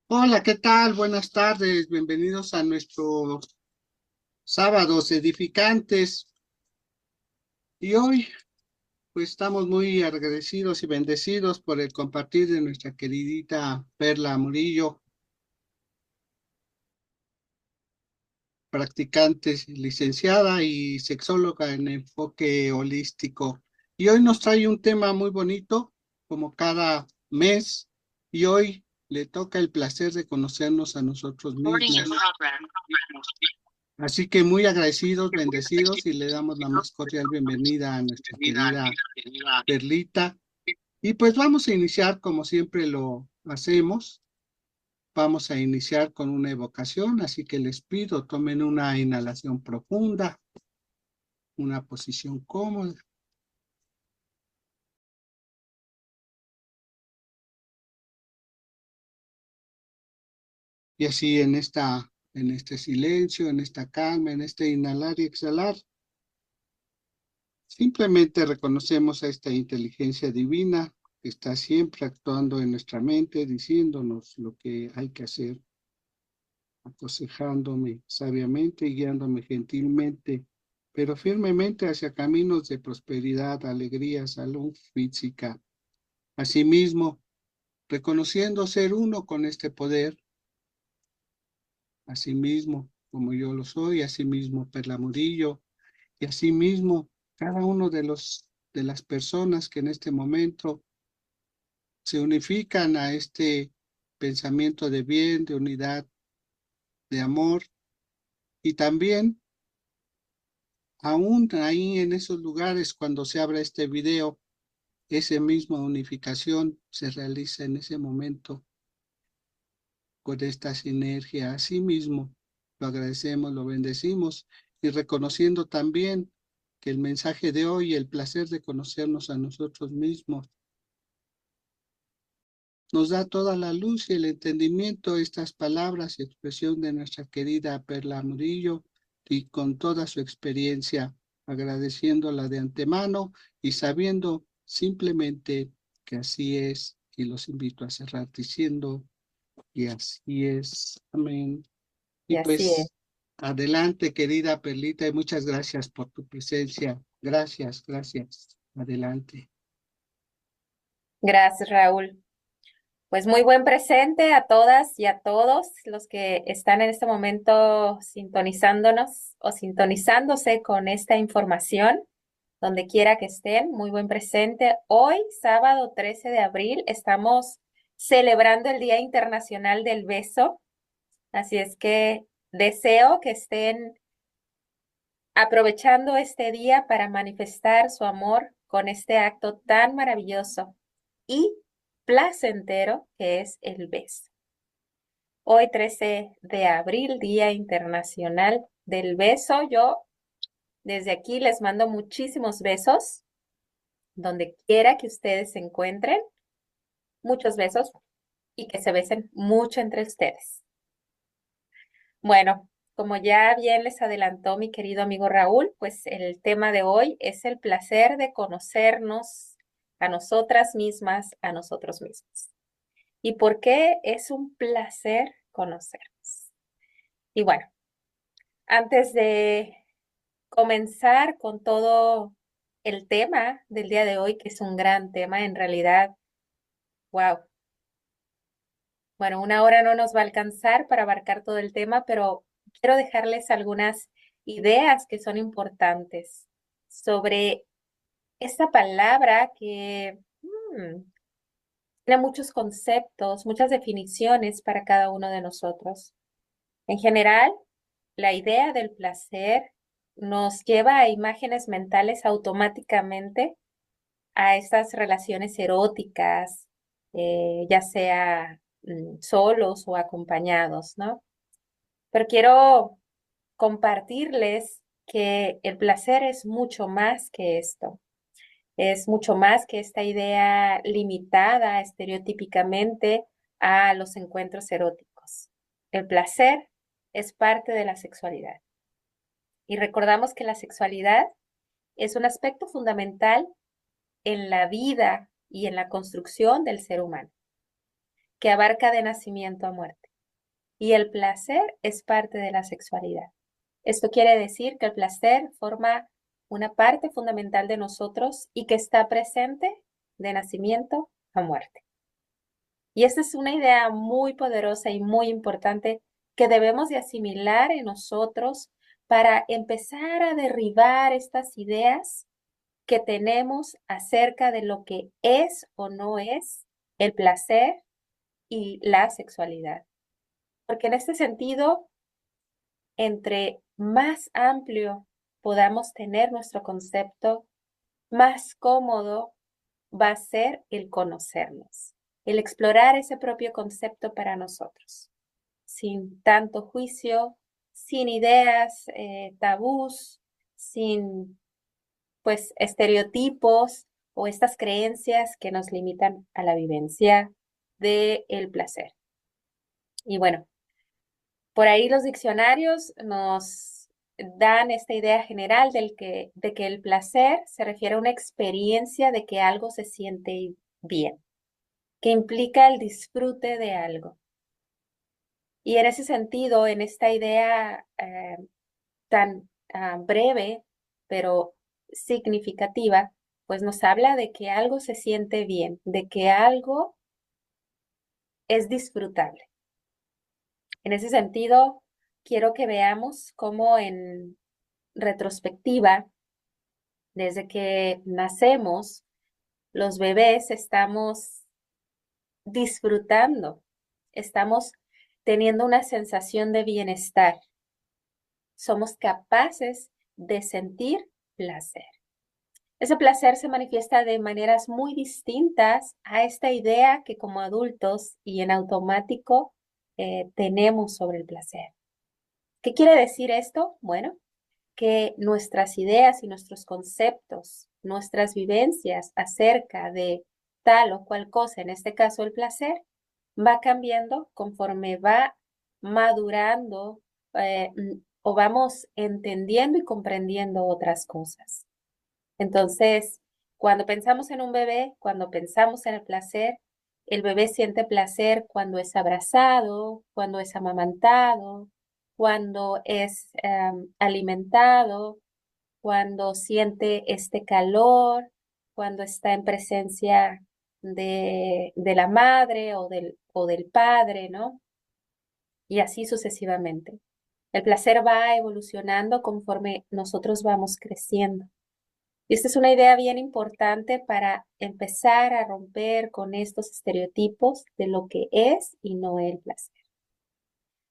Hola, ¿qué tal? Buenas tardes, bienvenidos a nuestros sábados edificantes. Y hoy, pues estamos muy agradecidos y bendecidos por el compartir de nuestra queridita Perla Murillo, practicante licenciada y sexóloga en enfoque holístico. Y hoy nos trae un tema muy bonito, como cada mes, y hoy le toca el placer de conocernos a nosotros mismos. Así que muy agradecidos, bendecidos y le damos la más cordial bienvenida a nuestra querida Perlita. Y pues vamos a iniciar como siempre lo hacemos. Vamos a iniciar con una evocación, así que les pido tomen una inhalación profunda, una posición cómoda y así en este silencio, en esta calma, en este inhalar y exhalar, simplemente reconocemos a esta inteligencia divina que está siempre actuando en nuestra mente, diciéndonos lo que hay que hacer, aconsejándome sabiamente y guiándome gentilmente, pero firmemente hacia caminos de prosperidad, alegría, salud física. Asimismo, reconociendo ser uno con este poder, asimismo, como yo lo soy, asimismo Perla Murillo, y asimismo cada uno de las personas que en este momento se unifican a este pensamiento de bien, de unidad, de amor, y también aún ahí en esos lugares cuando se abra este video, esa misma unificación se realiza en ese momento con esta sinergia. Asimismo, lo agradecemos, lo bendecimos y reconociendo también que el mensaje de hoy, el placer de conocernos a nosotros mismos, nos da toda la luz y el entendimiento estas palabras y expresión de nuestra querida Perla Murillo y con toda su experiencia, agradeciéndola de antemano y sabiendo simplemente que así es y los invito a cerrar diciendo y así es. Amén. Y Y así es. pues adelante, querida Perlita, y muchas gracias por tu presencia. Gracias, gracias. Adelante. Gracias, Raúl. Pues muy buen presente a todas y a todos los que están en este momento sintonizándonos o sintonizándose con esta información, donde quiera que estén. Muy buen presente. Hoy, sábado 13 de abril, estamos celebrando el Día Internacional del Beso. Así es que deseo que estén aprovechando este día para manifestar su amor con este acto tan maravilloso y placentero que es el beso. Hoy 13 de abril, Día Internacional del Beso. Yo desde aquí les mando muchísimos besos, donde quiera que ustedes se encuentren, muchos besos y que se besen mucho entre ustedes. Bueno, como ya bien les adelantó mi querido amigo Raúl, pues el tema de hoy es el placer de conocernos a nosotras mismas, a nosotros mismos. ¿Y por qué es un placer conocernos? Y bueno, antes de comenzar con todo el tema del día de hoy, que es un gran tema, en realidad, wow. Bueno, una hora no nos va a alcanzar para abarcar todo el tema, pero quiero dejarles algunas ideas que son importantes sobre esta palabra que tiene muchos conceptos, muchas definiciones para cada uno de nosotros. En general, la idea del placer nos lleva a imágenes mentales automáticamente a estas relaciones eróticas, ya sea solos o acompañados, ¿no? Pero quiero compartirles que el placer es mucho más que esto, es mucho más que esta idea limitada estereotípicamente a los encuentros eróticos. El placer es parte de la sexualidad y recordamos que la sexualidad es un aspecto fundamental en la vida y en la construcción del ser humano. que abarca de nacimiento a muerte. Y el placer es parte de la sexualidad. Esto quiere decir que el placer forma una parte fundamental de nosotros y que está presente de nacimiento a muerte. Y esta es una idea muy poderosa y muy importante que debemos de asimilar en nosotros para empezar a derribar estas ideas que tenemos acerca de lo que es o no es el placer y la sexualidad. Porque en este sentido, entre más amplio podamos tener nuestro concepto, más cómodo va a ser el conocernos, el explorar ese propio concepto para nosotros, sin tanto juicio, sin ideas, tabús, sin pues estereotipos o estas creencias que nos limitan a la vivencia del placer. Y bueno, por ahí los diccionarios nos dan esta idea general de que el placer se refiere a una experiencia de que algo se siente bien, que implica el disfrute de algo. Y en ese sentido, en esta idea tan breve, pero significativa, pues nos habla de que algo se siente bien, de que algo es disfrutable. En ese sentido, quiero que veamos cómo en retrospectiva, desde que nacemos, los bebés estamos disfrutando, estamos teniendo una sensación de bienestar. Somos capaces de sentir placer. Ese placer se manifiesta de maneras muy distintas a esta idea que como adultos y en automático tenemos sobre el placer. ¿Qué quiere decir esto? Bueno, que nuestras ideas y nuestros conceptos, nuestras vivencias acerca de tal o cual cosa, en este caso el placer, va cambiando conforme va madurando o vamos entendiendo y comprendiendo otras cosas. Entonces, cuando pensamos en un bebé, cuando pensamos en el bebé siente placer cuando es abrazado, cuando es amamantado, cuando es alimentado, cuando siente este calor, cuando está en presencia de la madre o del padre, ¿no? Y así sucesivamente. El placer va evolucionando conforme nosotros vamos creciendo. Y esta es una idea bien importante para empezar a romper con estos estereotipos de lo que es y no es el placer.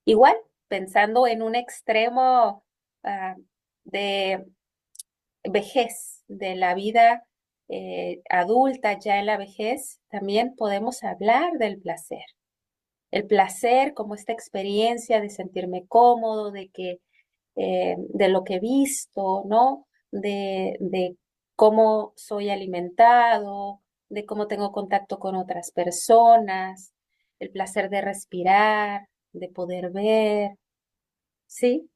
Igual, pensando en un extremo de vejez, de la vida adulta ya en la vejez, también podemos hablar del placer. El placer como esta experiencia de sentirme cómodo, de lo que he visto, ¿no? De cómo soy alimentado, de cómo tengo contacto con otras personas, el placer de respirar, de poder ver, ¿sí?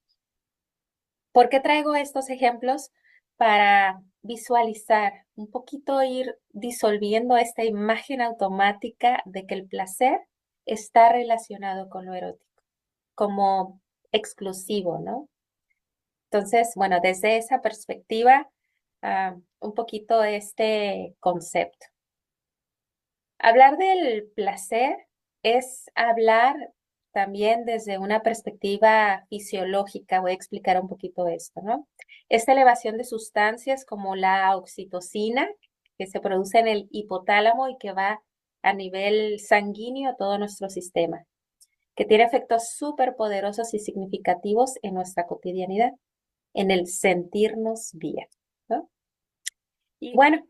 ¿Por qué traigo estos ejemplos? Para visualizar, un poquito ir disolviendo esta imagen automática de que el placer está relacionado con lo erótico, como exclusivo, ¿no? Entonces, bueno, desde esa perspectiva, un poquito este concepto. Hablar del placer es hablar también desde una perspectiva fisiológica. Voy a explicar un poquito esto, ¿no? Esta elevación de sustancias como la oxitocina, que se produce en el hipotálamo y que va a nivel sanguíneo a todo nuestro sistema, que tiene efectos súper poderosos y significativos en nuestra cotidianidad, en el sentirnos bien, ¿no? Y bueno,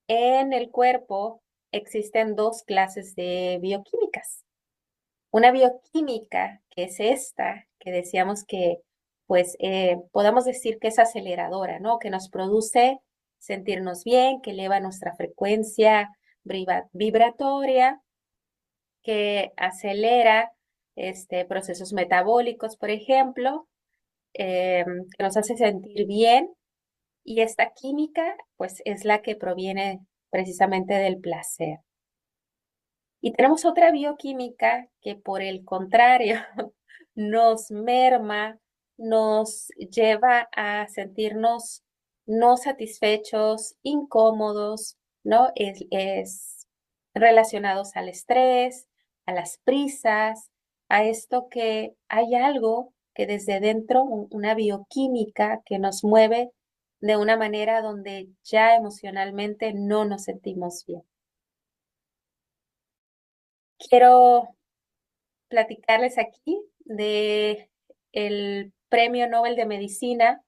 en el cuerpo existen dos clases de bioquímicas. Una bioquímica, que es esta, que decíamos que, pues, podamos decir que es aceleradora, ¿no? Que nos produce sentirnos bien, que eleva nuestra frecuencia vibratoria, que acelera procesos metabólicos, por ejemplo, que nos hace sentir bien. Y esta química, pues, es la que proviene precisamente del placer. Y tenemos otra bioquímica que por el contrario nos merma, nos lleva a sentirnos no satisfechos, incómodos, ¿no? Es relacionados al estrés, a las prisas, a esto que hay algo que desde dentro, una bioquímica que nos mueve de una manera donde ya emocionalmente no nos sentimos bien. Quiero platicarles aquí de el Premio Nobel de Medicina,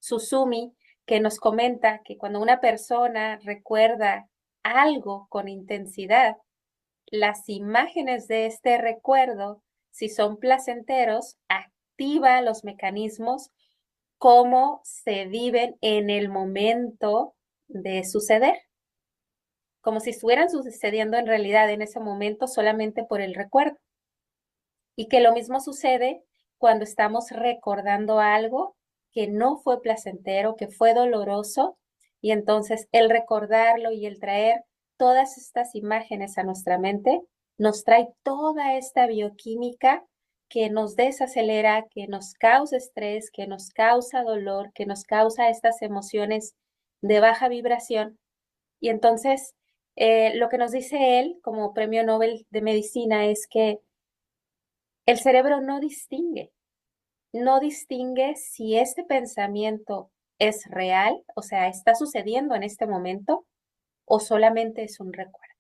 Susumi, que nos comenta que cuando una persona recuerda algo con intensidad, las imágenes de este recuerdo, si son placenteros, activa los mecanismos como se viven en el momento de suceder, como si estuvieran sucediendo en realidad en ese momento solamente por el recuerdo. Y que lo mismo sucede cuando estamos recordando algo que no fue placentero, que fue doloroso, y entonces el recordarlo y el traer todas estas imágenes a nuestra mente nos trae toda esta bioquímica que nos desacelera, que nos causa estrés, que nos causa dolor, que nos causa estas emociones de baja vibración. Y entonces, lo que nos dice él como Premio Nobel de Medicina es que el cerebro no distingue si este pensamiento es real, o sea, está sucediendo en este momento, o solamente es un recuerdo.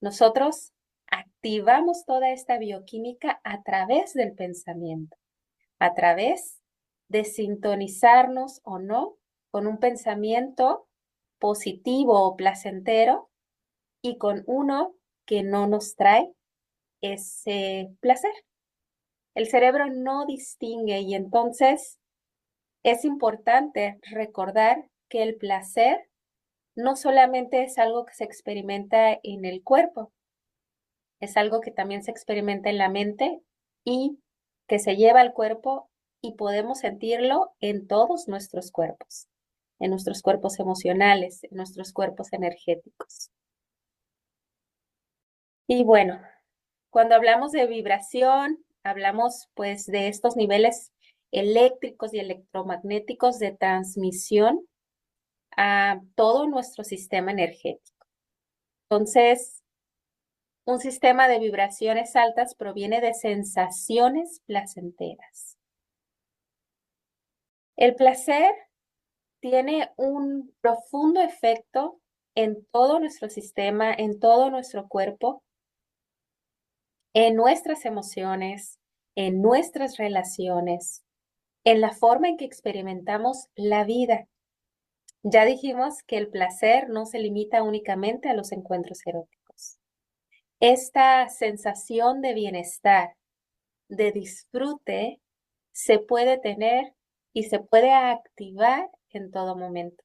Nosotros activamos toda esta bioquímica a través del pensamiento, a través de sintonizarnos o no con un pensamiento positivo o placentero y con uno que no nos trae ese placer. El cerebro no distingue y entonces es importante recordar que el placer no solamente es algo que se experimenta en el cuerpo, es algo que también se experimenta en la mente y que se lleva al cuerpo y podemos sentirlo en todos nuestros cuerpos, en nuestros cuerpos emocionales, en nuestros cuerpos energéticos. Y bueno, cuando hablamos de vibración, hablamos pues de estos niveles eléctricos y electromagnéticos de transmisión a todo nuestro sistema energético. Entonces, un sistema de vibraciones altas proviene de sensaciones placenteras. El placer tiene un profundo efecto en todo nuestro sistema, en todo nuestro cuerpo, en nuestras emociones, en nuestras relaciones, en la forma en que experimentamos la vida. Ya dijimos que el placer no se limita únicamente a los encuentros eróticos. Esta sensación de bienestar, de disfrute, se puede tener y se puede activar en todo momento,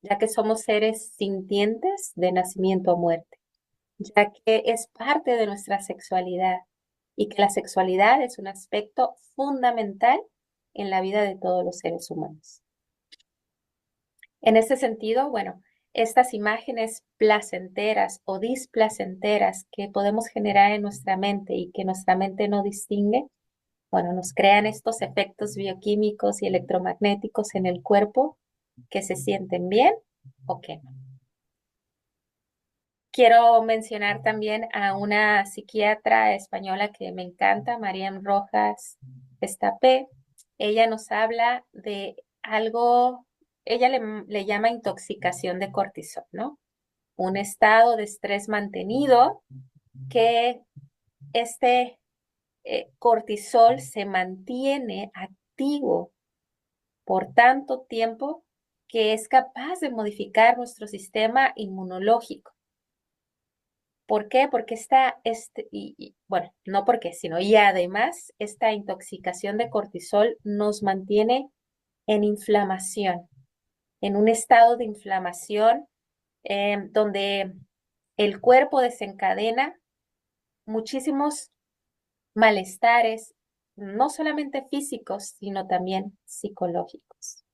ya que somos seres sintientes de nacimiento a muerte, ya que es parte de nuestra sexualidad y que la sexualidad es un aspecto fundamental en la vida de todos los seres humanos. En este sentido, bueno, estas imágenes placenteras o displacenteras que podemos generar en nuestra mente y que nuestra mente no distingue, bueno, nos crean estos efectos bioquímicos y electromagnéticos en el cuerpo que se sienten bien o que no. Quiero mencionar también a una psiquiatra española que me encanta, Mariam Rojas Estapé. Ella nos habla de algo, ella le llama intoxicación de cortisol, ¿no? Un estado de estrés mantenido que este cortisol se mantiene activo por tanto tiempo que es capaz de modificar nuestro sistema inmunológico. ¿Por qué? Porque bueno, no porque, sino y además esta intoxicación de cortisol nos mantiene en inflamación, en un estado de inflamación donde el cuerpo desencadena muchísimos malestares, no solamente físicos, sino también psicológicos.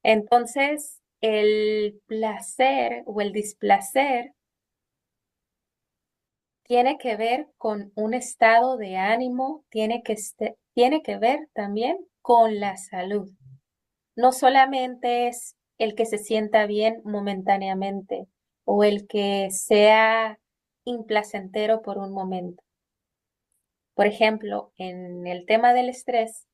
Entonces, el placer o el displacer tiene que ver con un estado de ánimo, tiene que ver también con la salud. No solamente es el que se sienta bien momentáneamente o el que sea implacentero por un momento. Por ejemplo, en el tema del estrés,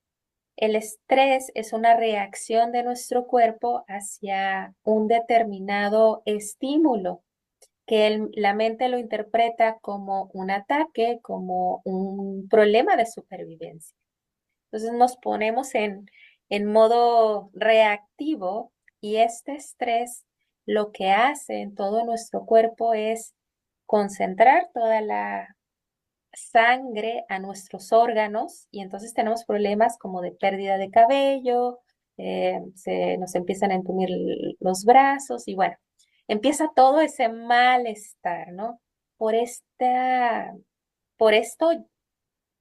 el estrés es una reacción de nuestro cuerpo hacia un determinado estímulo que la mente lo interpreta como un ataque, como un problema de supervivencia. Entonces nos ponemos en modo reactivo y este estrés lo que hace en todo nuestro cuerpo es concentrar toda la sangre a nuestros órganos y entonces tenemos problemas como de pérdida de cabello, se nos empiezan a entumir los brazos y bueno, empieza todo ese malestar, ¿no? Por por esto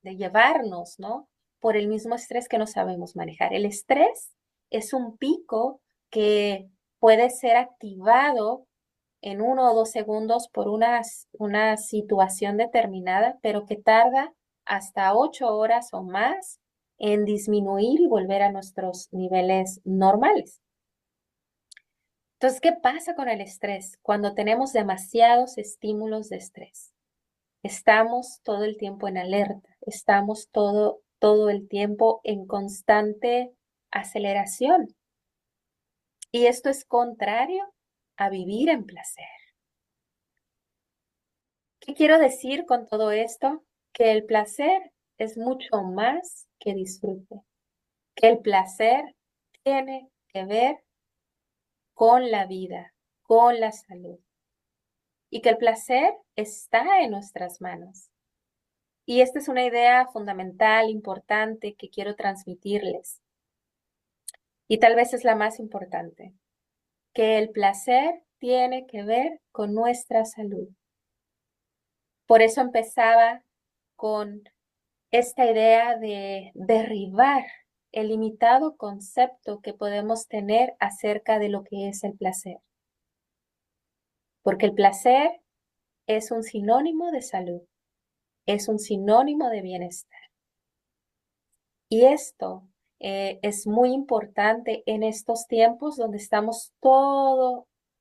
de llevarnos, ¿no? Por el mismo estrés que no sabemos manejar. El estrés es un pico que puede ser activado en 1 o 2 segundos por una situación determinada, pero que tarda hasta 8 horas o más en disminuir y volver a nuestros niveles normales. Entonces, ¿qué pasa con el estrés? Cuando tenemos demasiados estímulos de estrés, estamos todo el tiempo en alerta, estamos todo el tiempo en constante aceleración. Y esto es contrario a vivir en placer. ¿Qué quiero decir con todo esto? Que el placer es mucho más que disfrute, que el placer tiene que ver con la vida, con la salud, y que el placer está en nuestras manos. Y esta es una idea fundamental, importante, que quiero transmitirles. Y tal vez es la más importante, que el placer tiene que ver con nuestra salud. Por eso empezaba con esta idea de derribar el limitado concepto que podemos tener acerca de lo que es el placer. Porque el placer es un sinónimo de salud, es un sinónimo de bienestar. Y esto es muy importante en estos tiempos donde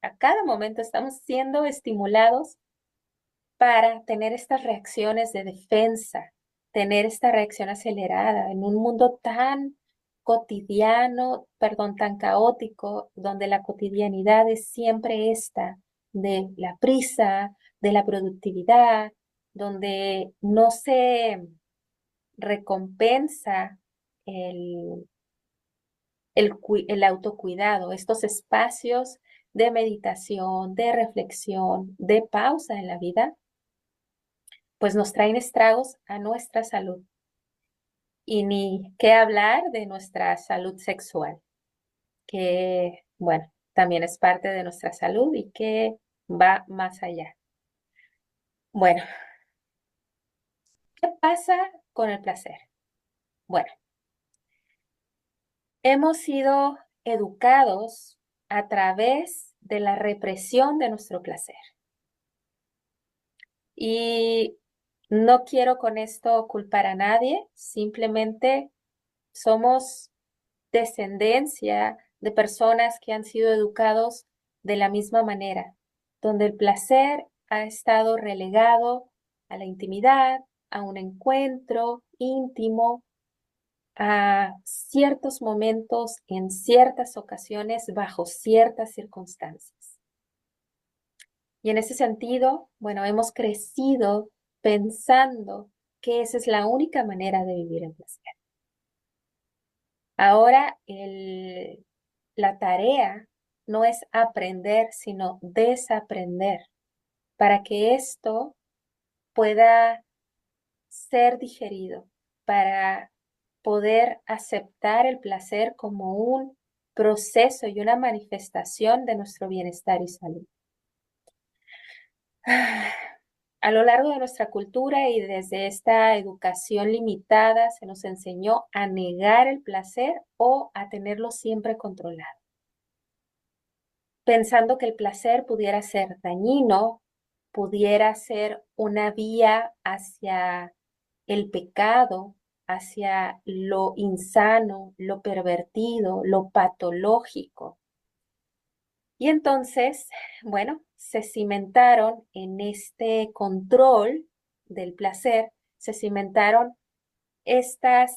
a cada momento estamos siendo estimulados para tener estas reacciones de defensa, tener esta reacción acelerada en un mundo tan cotidiano, perdón, tan caótico, donde la cotidianidad es siempre esta de la prisa, de la productividad, donde no se recompensa el, el autocuidado, estos espacios de meditación, de reflexión, de pausa en la vida, pues nos traen estragos a nuestra salud. Y ni qué hablar de nuestra salud sexual, que, bueno, también es parte de nuestra salud y que va más allá. Bueno, ¿qué pasa con el placer? Bueno, hemos sido educados a través de la represión de nuestro placer. Y no quiero con esto culpar a nadie, simplemente somos descendencia de personas que han sido educados de la misma manera, donde el placer ha estado relegado a la intimidad, a un encuentro íntimo, a ciertos momentos, en ciertas ocasiones, bajo ciertas circunstancias. Y en ese sentido, bueno, hemos crecido pensando que esa es la única manera de vivir en placer. Ahora la tarea no es aprender, sino desaprender para que esto pueda ser digerido, para poder aceptar el placer como un proceso y una manifestación de nuestro bienestar y salud. A lo largo de nuestra cultura y desde esta educación limitada se nos enseñó a negar el placer o a tenerlo siempre controlado, pensando que el placer pudiera ser dañino pudiera ser una vía hacia el pecado, hacia lo insano, lo pervertido, lo patológico. Y entonces, bueno, se cimentaron en este control del placer, se cimentaron estos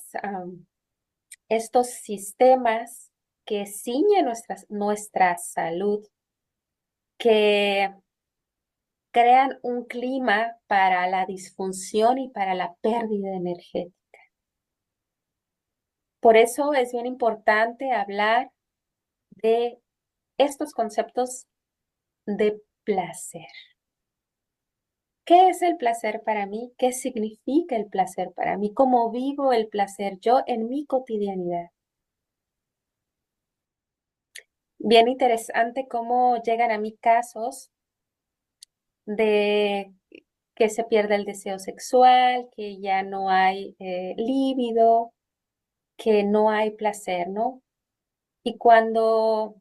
sistemas que ciñen nuestra salud, que crean un clima para la disfunción y para la pérdida energética. Por eso es bien importante hablar de estos conceptos de placer. ¿Qué es el placer para mí? ¿Qué significa el placer para mí? ¿Cómo vivo el placer yo en mi cotidianidad? Bien interesante cómo llegan a mí casos de que se pierde el deseo sexual, que ya no hay líbido, que no hay placer, ¿no? Y cuando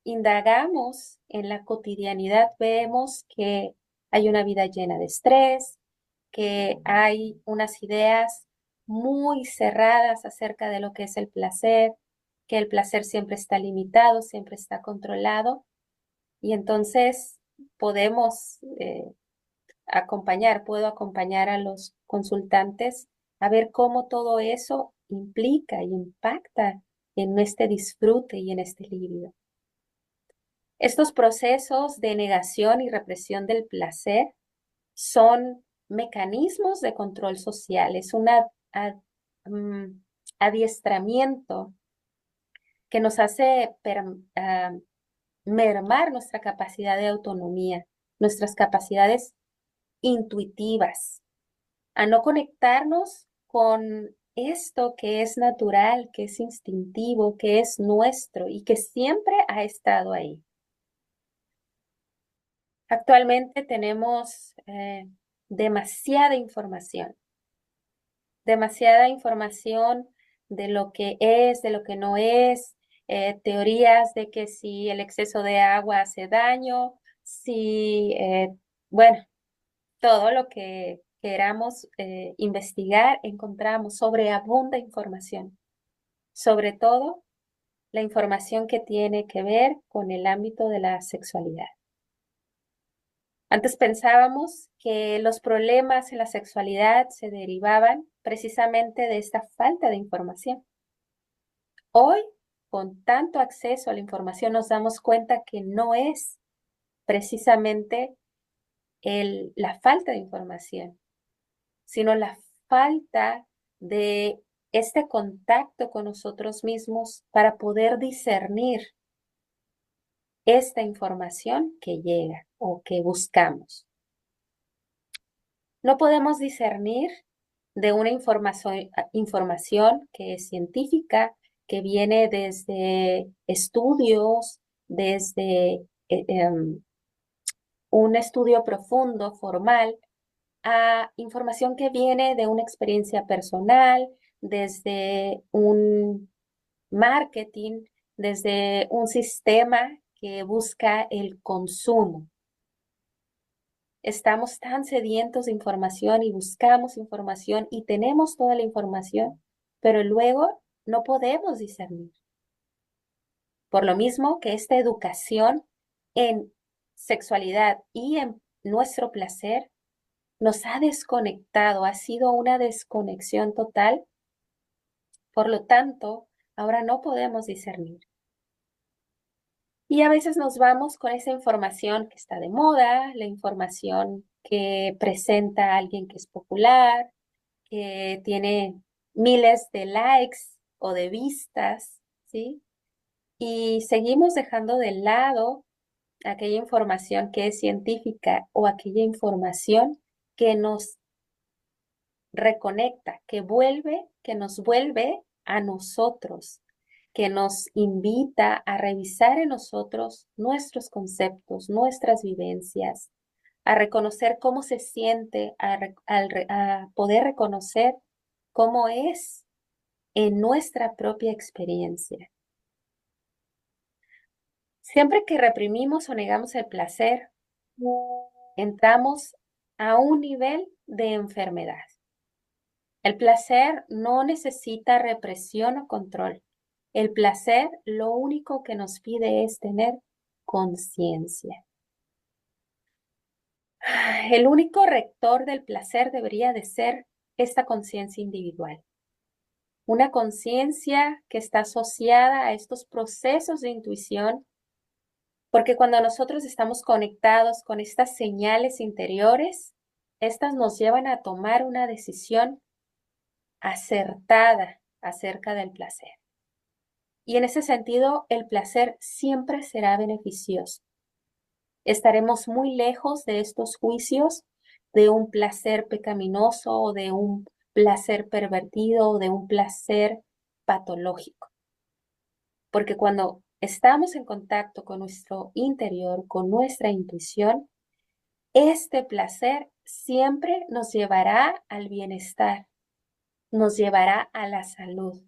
indagamos en la cotidianidad, vemos que hay una vida llena de estrés, que hay unas ideas muy cerradas acerca de lo que es el placer, que el placer siempre está limitado, siempre está controlado, y entonces podemos puedo acompañar a los consultantes a ver cómo todo eso implica y impacta en este disfrute y en este libido. Estos procesos de negación y represión del placer son mecanismos de control social, es un mm, adiestramiento que nos hace mermar nuestra capacidad de autonomía, nuestras capacidades intuitivas, a no conectarnos con esto que es natural, que es instintivo, que es nuestro y que siempre ha estado ahí. Actualmente tenemos demasiada información de lo que es, de lo que no es, teorías de que si el exceso de agua hace daño, bueno, todo lo que queramos investigar, encontramos sobreabunda información, sobre todo la información que tiene que ver con el ámbito de la sexualidad. Antes pensábamos que los problemas en la sexualidad se derivaban precisamente de esta falta de información. Hoy, con tanto acceso a la información, nos damos cuenta que no es precisamente la falta de información, sino la falta de este contacto con nosotros mismos para poder discernir esta información que llega o que buscamos. No podemos discernir de una información que es científica, que viene desde estudios, desde un estudio profundo, formal, a información que viene de una experiencia personal, desde un marketing, desde un sistema que busca el consumo. Estamos tan sedientos de información y buscamos información y tenemos toda la información, pero luego no podemos discernir. Por lo mismo que esta educación en sexualidad y en nuestro placer nos ha desconectado, ha sido una desconexión total. Por lo tanto, ahora no podemos discernir. Y a veces nos vamos con esa información que está de moda, la información que presenta a alguien que es popular, que tiene miles de likes o de vistas, ¿sí? Y seguimos dejando de lado aquella información que es científica o aquella información que nos reconecta, que nos vuelve a nosotros, que nos invita a revisar en nosotros nuestros conceptos, nuestras vivencias, a reconocer cómo se siente, a poder reconocer cómo es en nuestra propia experiencia. Siempre que reprimimos o negamos el placer, entramos a un nivel de enfermedad. El placer no necesita represión o control. El placer lo único que nos pide es tener conciencia. El único rector del placer debería de ser esta conciencia individual. Una conciencia que está asociada a estos procesos de intuición, porque cuando nosotros estamos conectados con estas señales interiores, estas nos llevan a tomar una decisión acertada acerca del placer. Y en ese sentido, el placer siempre será beneficioso. Estaremos muy lejos de estos juicios de un placer pecaminoso o de un placer pervertido o de un placer patológico. Porque cuando estamos en contacto con nuestro interior, con nuestra intuición, este placer siempre nos llevará al bienestar, nos llevará a la salud,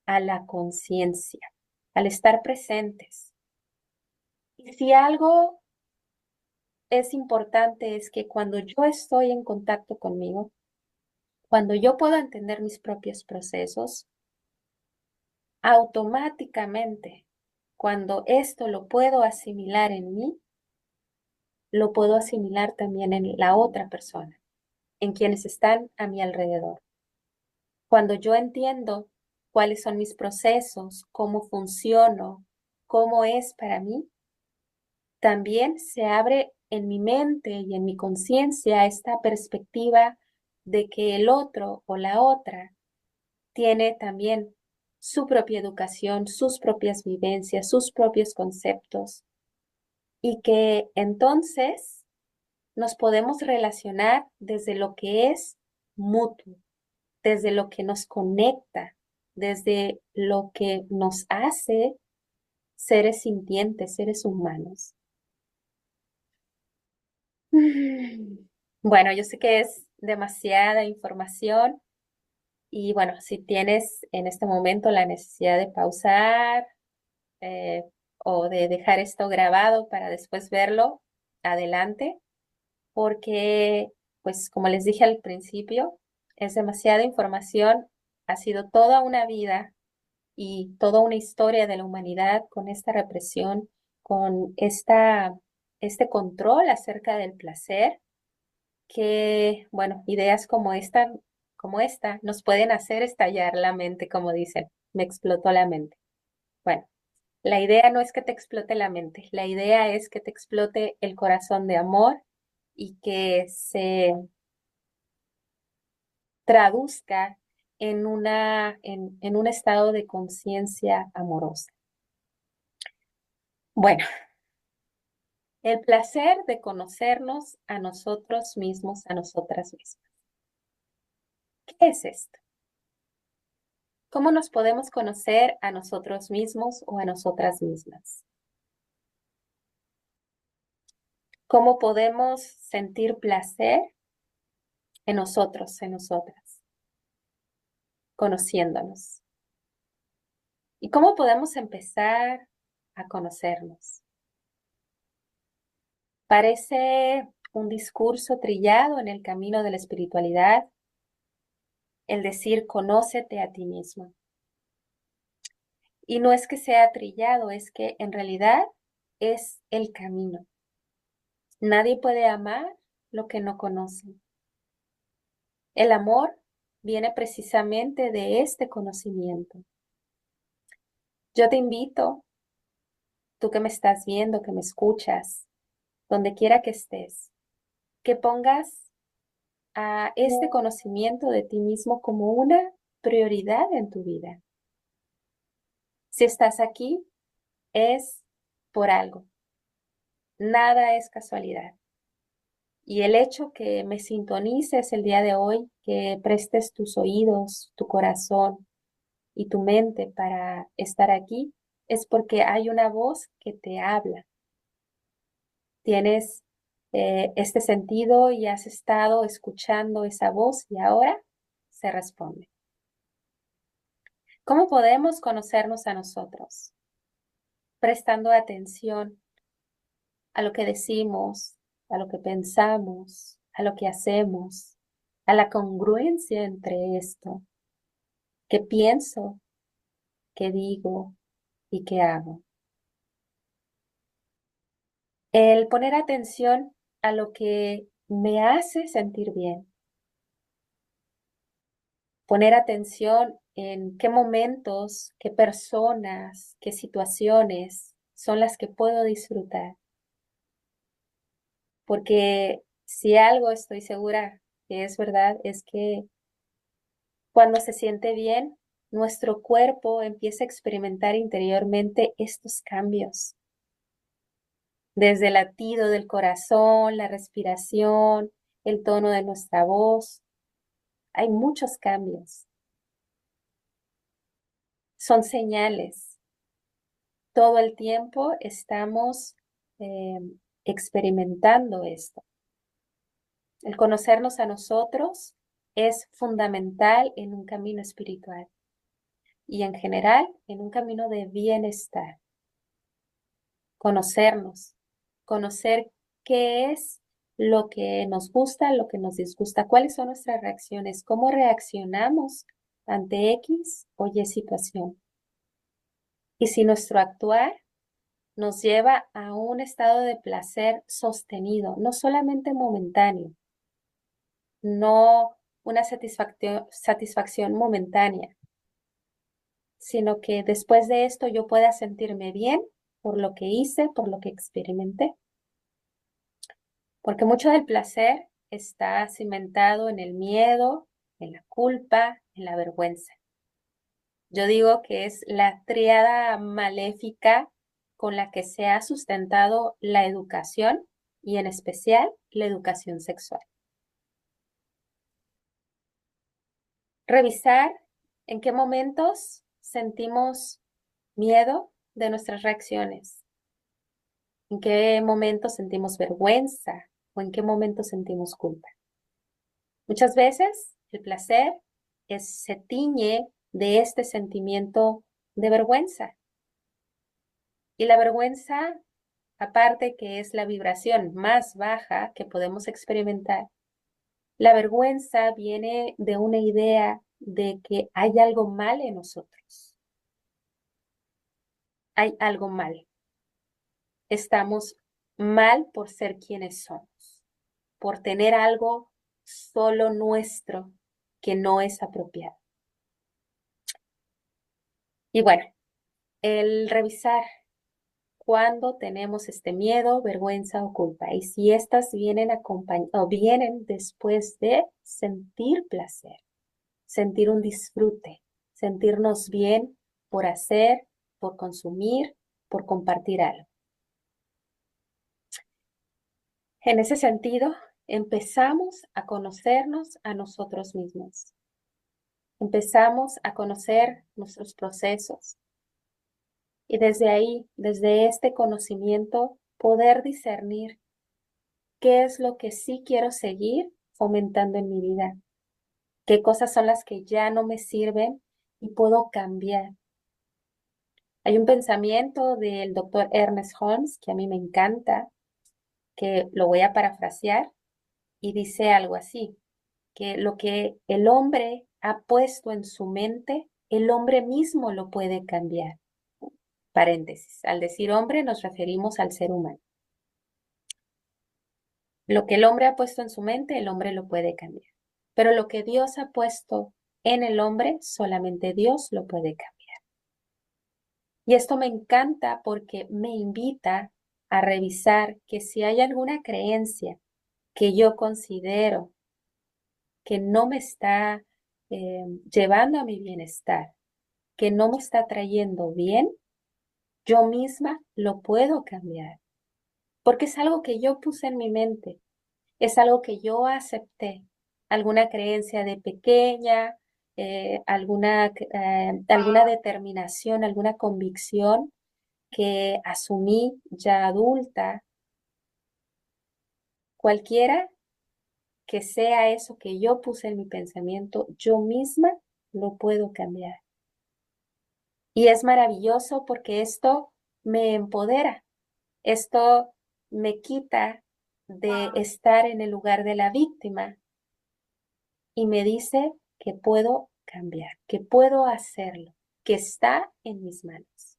a la conciencia, al estar presentes. Y si algo es importante es que cuando yo estoy en contacto conmigo, cuando yo puedo entender mis propios procesos, automáticamente, cuando esto lo puedo asimilar en mí, lo puedo asimilar también en la otra persona, en quienes están a mi alrededor. Cuando yo entiendo cuáles son mis procesos, cómo funciono, cómo es para mí, también se abre en mi mente y en mi conciencia esta perspectiva de que el otro o la otra tiene también su propia educación, sus propias vivencias, sus propios conceptos y que entonces nos podemos relacionar desde lo que es mutuo, desde lo que nos conecta, desde lo que nos hace seres sintientes, seres humanos. Bueno, yo sé que es demasiada información y bueno, si tienes en este momento la necesidad de pausar eh, o de dejar esto grabado para después verlo, adelante, porque pues como les dije al principio, es demasiada información, ha sido toda una vida y toda una historia de la humanidad con esta represión, con este control acerca del placer que, bueno, ideas como esta nos pueden hacer estallar la mente, como dicen, me explotó la mente. Bueno, la idea no es que te explote la mente, la idea es que te explote el corazón de amor y que se traduzca en un estado de conciencia amorosa. Bueno, el placer de conocernos a nosotros mismos, a nosotras mismas. ¿Qué es esto? ¿Cómo nos podemos conocer a nosotros mismos o a nosotras mismas? ¿Cómo podemos sentir placer en nosotros, en nosotras, conociéndonos? ¿Y cómo podemos empezar a conocernos? Parece un discurso trillado en el camino de la espiritualidad, el decir conócete a ti mismo. Y no es que sea trillado, es que en realidad es el camino. Nadie puede amar lo que no conoce. El amor viene precisamente de este conocimiento. Yo te invito, tú que me estás viendo, que me escuchas, donde quiera que estés, que pongas a este conocimiento de ti mismo como una prioridad en tu vida. Si estás aquí, es por algo. Nada es casualidad. Y el hecho que me sintonices el día de hoy, que prestes tus oídos, tu corazón y tu mente para estar aquí, es porque hay una voz que te habla. Tienes este sentido y has estado escuchando esa voz y ahora se responde. ¿Cómo podemos conocernos a nosotros? Prestando atención a lo que decimos, a lo que pensamos, a lo que hacemos, a la congruencia entre esto, qué pienso, qué digo y qué hago. El poner atención a lo que me hace sentir bien, poner atención en qué momentos, qué personas, qué situaciones son las que puedo disfrutar. Porque si algo estoy segura que es verdad, es que cuando se siente bien, nuestro cuerpo empieza a experimentar interiormente estos cambios, desde el latido del corazón, la respiración, el tono de nuestra voz. Hay muchos cambios. Son señales. Todo el tiempo estamos eh, experimentando esto. El conocernos a nosotros es fundamental en un camino espiritual y en general en un camino de bienestar. Conocernos, conocer qué es lo que nos gusta, lo que nos disgusta, cuáles son nuestras reacciones, cómo reaccionamos ante X o Y situación. Y si nuestro actuar nos lleva a un estado de placer sostenido, no solamente momentáneo, no una satisfacción momentánea, sino que después de esto yo pueda sentirme bien por lo que hice, por lo que experimenté. Porque mucho del placer está cimentado en el miedo, en la culpa, en la vergüenza. Yo digo que es la tríada maléfica con la que se ha sustentado la educación y en especial la educación sexual. Revisar en qué momentos sentimos miedo de nuestras reacciones, en qué momentos sentimos vergüenza o en qué momentos sentimos culpa. Muchas veces el placer se tiñe de este sentimiento de vergüenza. Y la vergüenza, aparte que es la vibración más baja que podemos experimentar, la vergüenza viene de una idea de que hay algo mal en nosotros. Hay algo mal. Estamos mal por ser quienes somos, por tener algo solo nuestro que no es apropiado. Y bueno, el revisar cuándo tenemos este miedo, vergüenza o culpa y si estas vienen o vienen después de sentir placer, sentir un disfrute, sentirnos bien por hacer, por consumir, por compartir algo. En ese sentido, empezamos a conocernos a nosotros mismos. Empezamos a conocer nuestros procesos y desde ahí, desde este conocimiento, poder discernir qué es lo que sí quiero seguir fomentando en mi vida, qué cosas son las que ya no me sirven y puedo cambiar. Hay un pensamiento del doctor Ernest Holmes que a mí me encanta, que lo voy a parafrasear y dice algo así, que lo que el hombre ha puesto en su mente, el hombre mismo lo puede cambiar. Paréntesis, al decir hombre nos referimos al ser humano. Lo que el hombre ha puesto en su mente, el hombre lo puede cambiar. Pero lo que Dios ha puesto en el hombre, solamente Dios lo puede cambiar. Y esto me encanta porque me invita a revisar que si hay alguna creencia que yo considero que no me está llevando a mi bienestar, que no me está trayendo bien, yo misma lo puedo cambiar. Porque es algo que yo puse en mi mente, es algo que yo acepté, alguna creencia de pequeña, alguna determinación, alguna convicción que asumí ya adulta, cualquiera que sea eso que yo puse en mi pensamiento, yo misma lo puedo cambiar. Y es maravilloso porque esto me empodera, esto me quita de estar en el lugar de la víctima y me dice que puedo cambiar, que puedo hacerlo, que está en mis manos.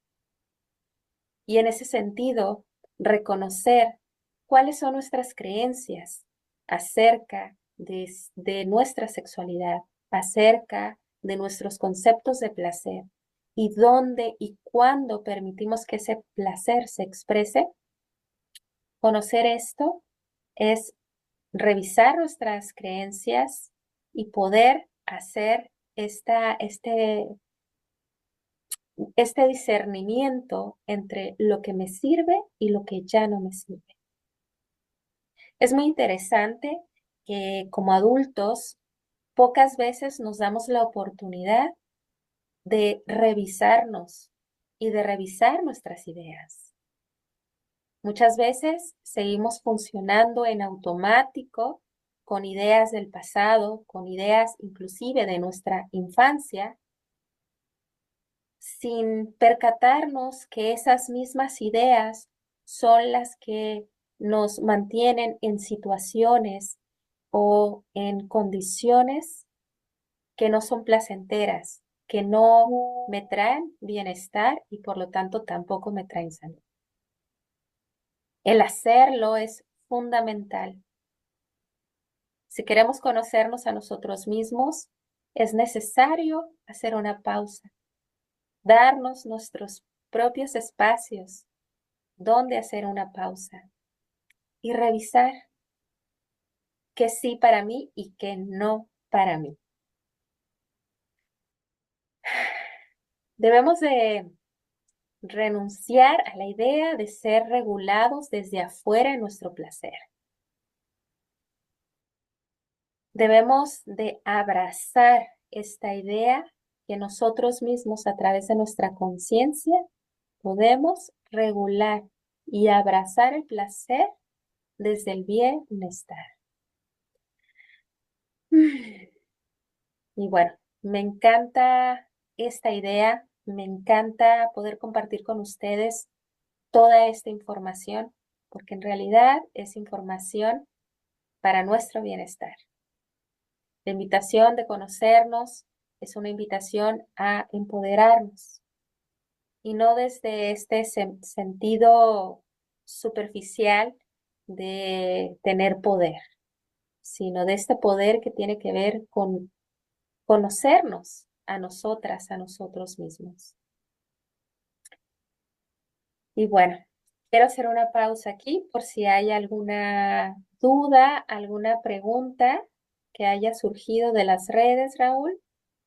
Y en ese sentido, reconocer cuáles son nuestras creencias acerca de nuestra sexualidad, acerca de nuestros conceptos de placer y dónde y cuándo permitimos que ese placer se exprese. Conocer esto es revisar nuestras creencias y poder hacer este discernimiento entre lo que me sirve y lo que ya no me sirve. Es muy interesante que como adultos pocas veces nos damos la oportunidad de revisarnos y de revisar nuestras ideas. Muchas veces seguimos funcionando en automático con ideas del pasado, con ideas inclusive de nuestra infancia, sin percatarnos que esas mismas ideas son las que nos mantienen en situaciones o en condiciones que no son placenteras, que no me traen bienestar y por lo tanto tampoco me traen salud. El hacerlo es fundamental. Si queremos conocernos a nosotros mismos, es necesario hacer una pausa, darnos nuestros propios espacios donde hacer una pausa y revisar qué sí para mí y qué no para mí. Debemos de renunciar a la idea de ser regulados desde afuera en nuestro placer. Debemos de abrazar esta idea que nosotros mismos a través de nuestra conciencia podemos regular y abrazar el placer desde el bienestar. Y bueno, me encanta esta idea, me encanta poder compartir con ustedes toda esta información, porque en realidad es información para nuestro bienestar. La invitación de conocernos es una invitación a empoderarnos y no desde este sentido superficial de tener poder, sino de este poder que tiene que ver con conocernos a nosotras, a nosotros mismos. Y bueno, quiero hacer una pausa aquí por si hay alguna duda, alguna pregunta que haya surgido de las redes, Raúl.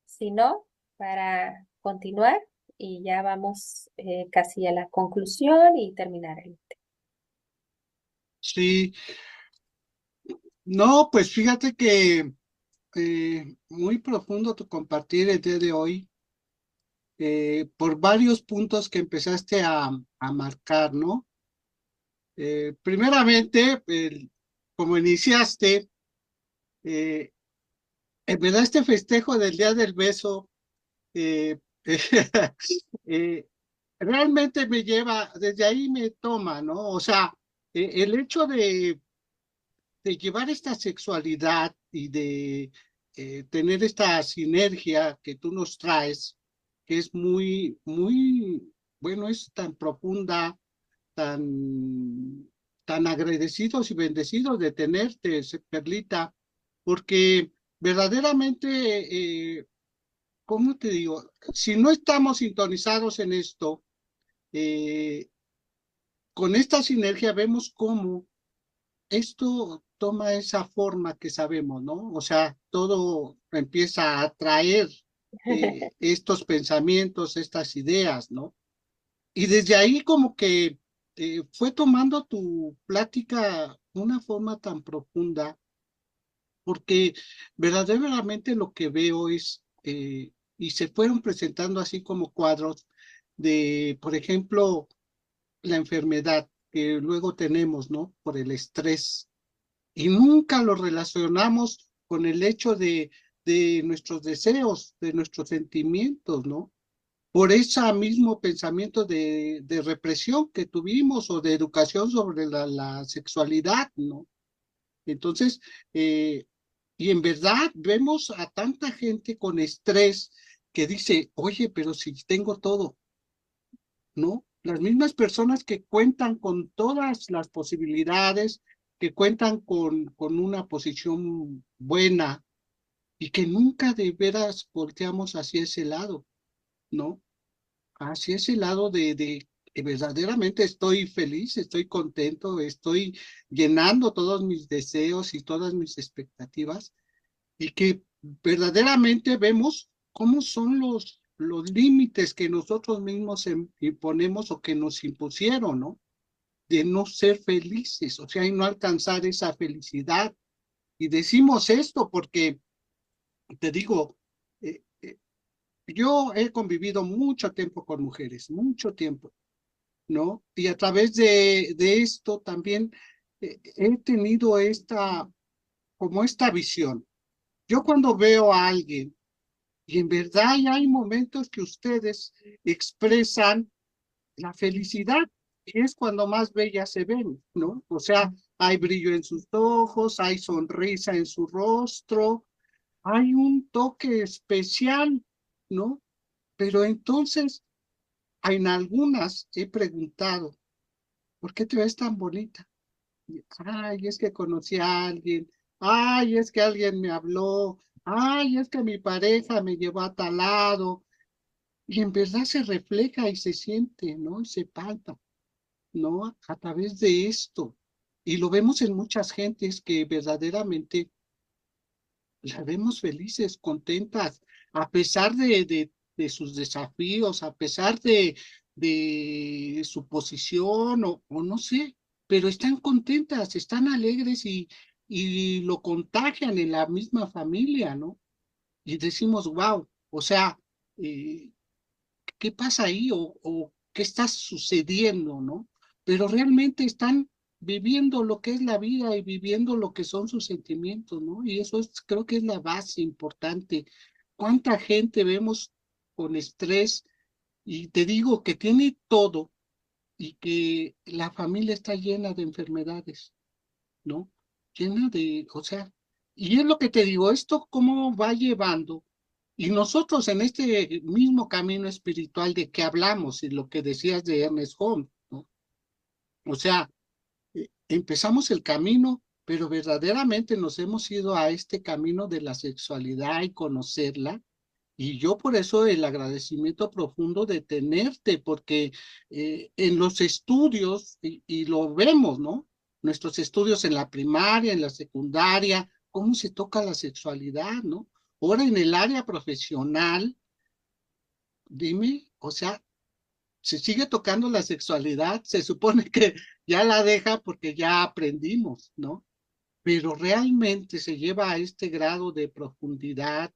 Si no, para continuar y ya vamos casi a la conclusión y terminar el tema. Sí, no, pues fíjate que muy profundo tu compartir el día de hoy, por varios puntos que empezaste a marcar, ¿no? Primeramente, como iniciaste, eh, en verdad este festejo del Día del Beso, eh, eh, realmente me lleva, desde ahí me toma, ¿no? O sea, el hecho de llevar esta sexualidad y de tener esta sinergia que tú nos traes, que es muy, muy, bueno, es tan profunda, tan, tan agradecidos y bendecidos de tenerte, Perlita, porque verdaderamente, ¿cómo te digo? Si no estamos sintonizados en esto, eh, con esta sinergia vemos cómo esto toma esa forma que sabemos, ¿no? O sea, todo empieza a atraer estos pensamientos, estas ideas, ¿no? Y desde ahí como que fue tomando tu plática una forma tan profunda, porque verdaderamente lo que veo es, y se fueron presentando así como cuadros de, por ejemplo, la enfermedad que luego tenemos, ¿no? Por el estrés y nunca lo relacionamos con el hecho de nuestros deseos, de nuestros sentimientos, ¿no? por ese mismo pensamiento de represión que tuvimos o de educación sobre la sexualidad, ¿no? Entonces, y en verdad vemos a tanta gente con estrés que dice, oye, pero si tengo todo, ¿no? Las mismas personas que cuentan con todas las posibilidades, que cuentan con una posición buena y que nunca de veras volteamos hacia ese lado, ¿no? Hacia ese lado de que verdaderamente estoy feliz, estoy contento, estoy llenando todos mis deseos y todas mis expectativas y que verdaderamente vemos cómo son los límites que nosotros mismos imponemos o que nos impusieron, ¿no? De no ser felices, o sea, y no alcanzar esa felicidad. Y decimos esto porque, te digo, yo he convivido mucho tiempo con mujeres, mucho tiempo, ¿no? Y a través de esto también he tenido como esta visión. Yo cuando veo a alguien, y en verdad hay momentos que ustedes expresan la felicidad, y es cuando más bellas se ven, ¿no? O sea, hay brillo en sus ojos, hay sonrisa en su rostro, hay un toque especial, ¿no? Pero entonces, en algunas he preguntado, ¿por qué te ves tan bonita? Ay, es que conocí a alguien. Ay, es que alguien me habló. Ay, es que mi pareja me llevó a tal lado. Y en verdad se refleja y se siente, ¿no? Y se palpa, ¿no? A través de esto. Y lo vemos en muchas gentes que verdaderamente las vemos felices, contentas, a pesar de sus desafíos, a pesar de su posición o no sé, pero están contentas, están alegres y lo contagian en la misma familia, ¿no? Y decimos, wow, o sea, eh, ¿qué pasa ahí o qué está sucediendo, ¿no? Pero realmente están viviendo lo que es la vida y viviendo lo que son sus sentimientos, ¿no? Y eso es, creo que es la base importante. ¿Cuánta gente vemos con estrés? Y te digo que tiene todo y que la familia está llena de enfermedades, ¿no? Llena de, o sea, y es lo que te digo, esto cómo va llevando y nosotros en este mismo camino espiritual de que hablamos y lo que decías de Ernest Holmes, ¿no? O sea, empezamos el camino, pero verdaderamente nos hemos ido a este camino de la sexualidad y conocerla. Y yo por eso el agradecimiento profundo de tenerte, porque en los estudios, y lo vemos, ¿no? Nuestros estudios en la primaria, en la secundaria, cómo se toca la sexualidad, ¿no? Ahora en el área profesional, dime, o sea, se sigue tocando la sexualidad, se supone que ya la deja porque ya aprendimos, ¿no? Pero realmente se lleva a este grado de profundidad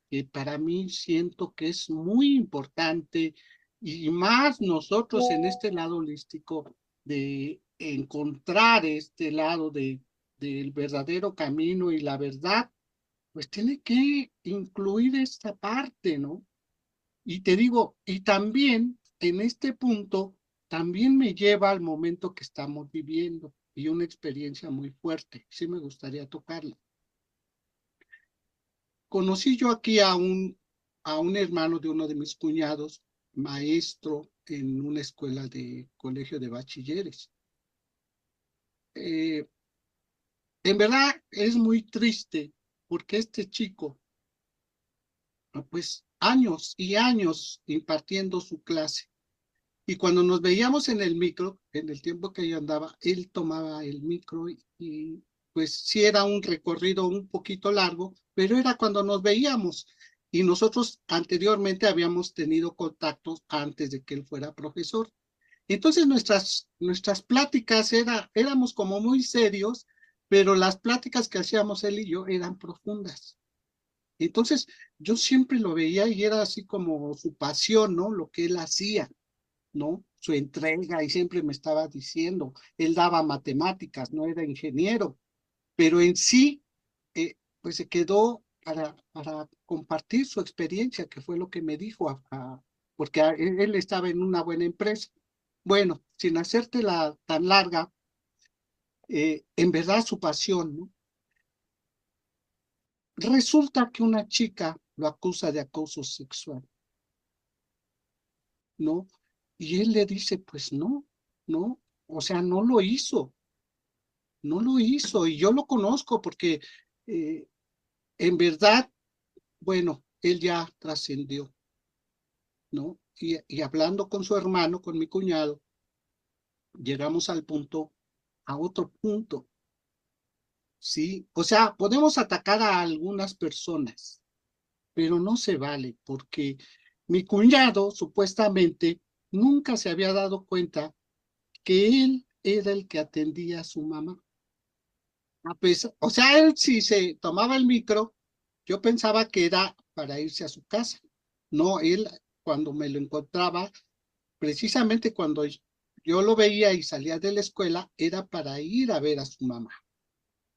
que para mí siento que es muy importante y más nosotros en este lado holístico de encontrar este lado del verdadero camino y la verdad, pues tiene que incluir esta parte, ¿no? Y te digo, y también en este punto, también me lleva al momento que estamos viviendo y una experiencia muy fuerte. Sí me gustaría tocarla. Conocí yo aquí a un hermano de uno de mis cuñados, maestro en una escuela de colegio de bachilleres. Eh, en verdad es muy triste porque este chico, pues años y años impartiendo su clase. Y cuando nos veíamos en el micro, en el tiempo que yo andaba, él tomaba el micro y pues sí era un recorrido un poquito largo, pero era cuando nos veíamos. Y nosotros anteriormente habíamos tenido contactos antes de que él fuera profesor. Entonces nuestras pláticas éramos como muy serios, pero las pláticas que hacíamos él y yo eran profundas. Entonces yo siempre lo veía y era así como su pasión, ¿no? Lo que él hacía, ¿no? Su entrega y siempre me estaba diciendo, él daba matemáticas, no era ingeniero, pero en sí, pues se quedó para compartir su experiencia, que fue lo que me dijo porque él estaba en una buena empresa. Bueno, sin hacértela tan larga, en verdad su pasión, ¿no? Resulta que una chica lo acusa de acoso sexual, ¿no? Y él le dice, pues no, no, o sea, no lo hizo, no lo hizo, y yo lo conozco porque eh, en verdad, bueno, él ya trascendió, ¿no? Y hablando con su hermano, con mi cuñado, llegamos al punto, a otro punto, ¿sí? O sea, podemos atacar a algunas personas, pero no se vale, porque mi cuñado supuestamente nunca se había dado cuenta que él era el que atendía a su mamá. O sea, él si se tomaba el micro, yo pensaba que era para irse a su casa. No, él cuando me lo encontraba, precisamente cuando yo lo veía y salía de la escuela, era para ir a ver a su mamá,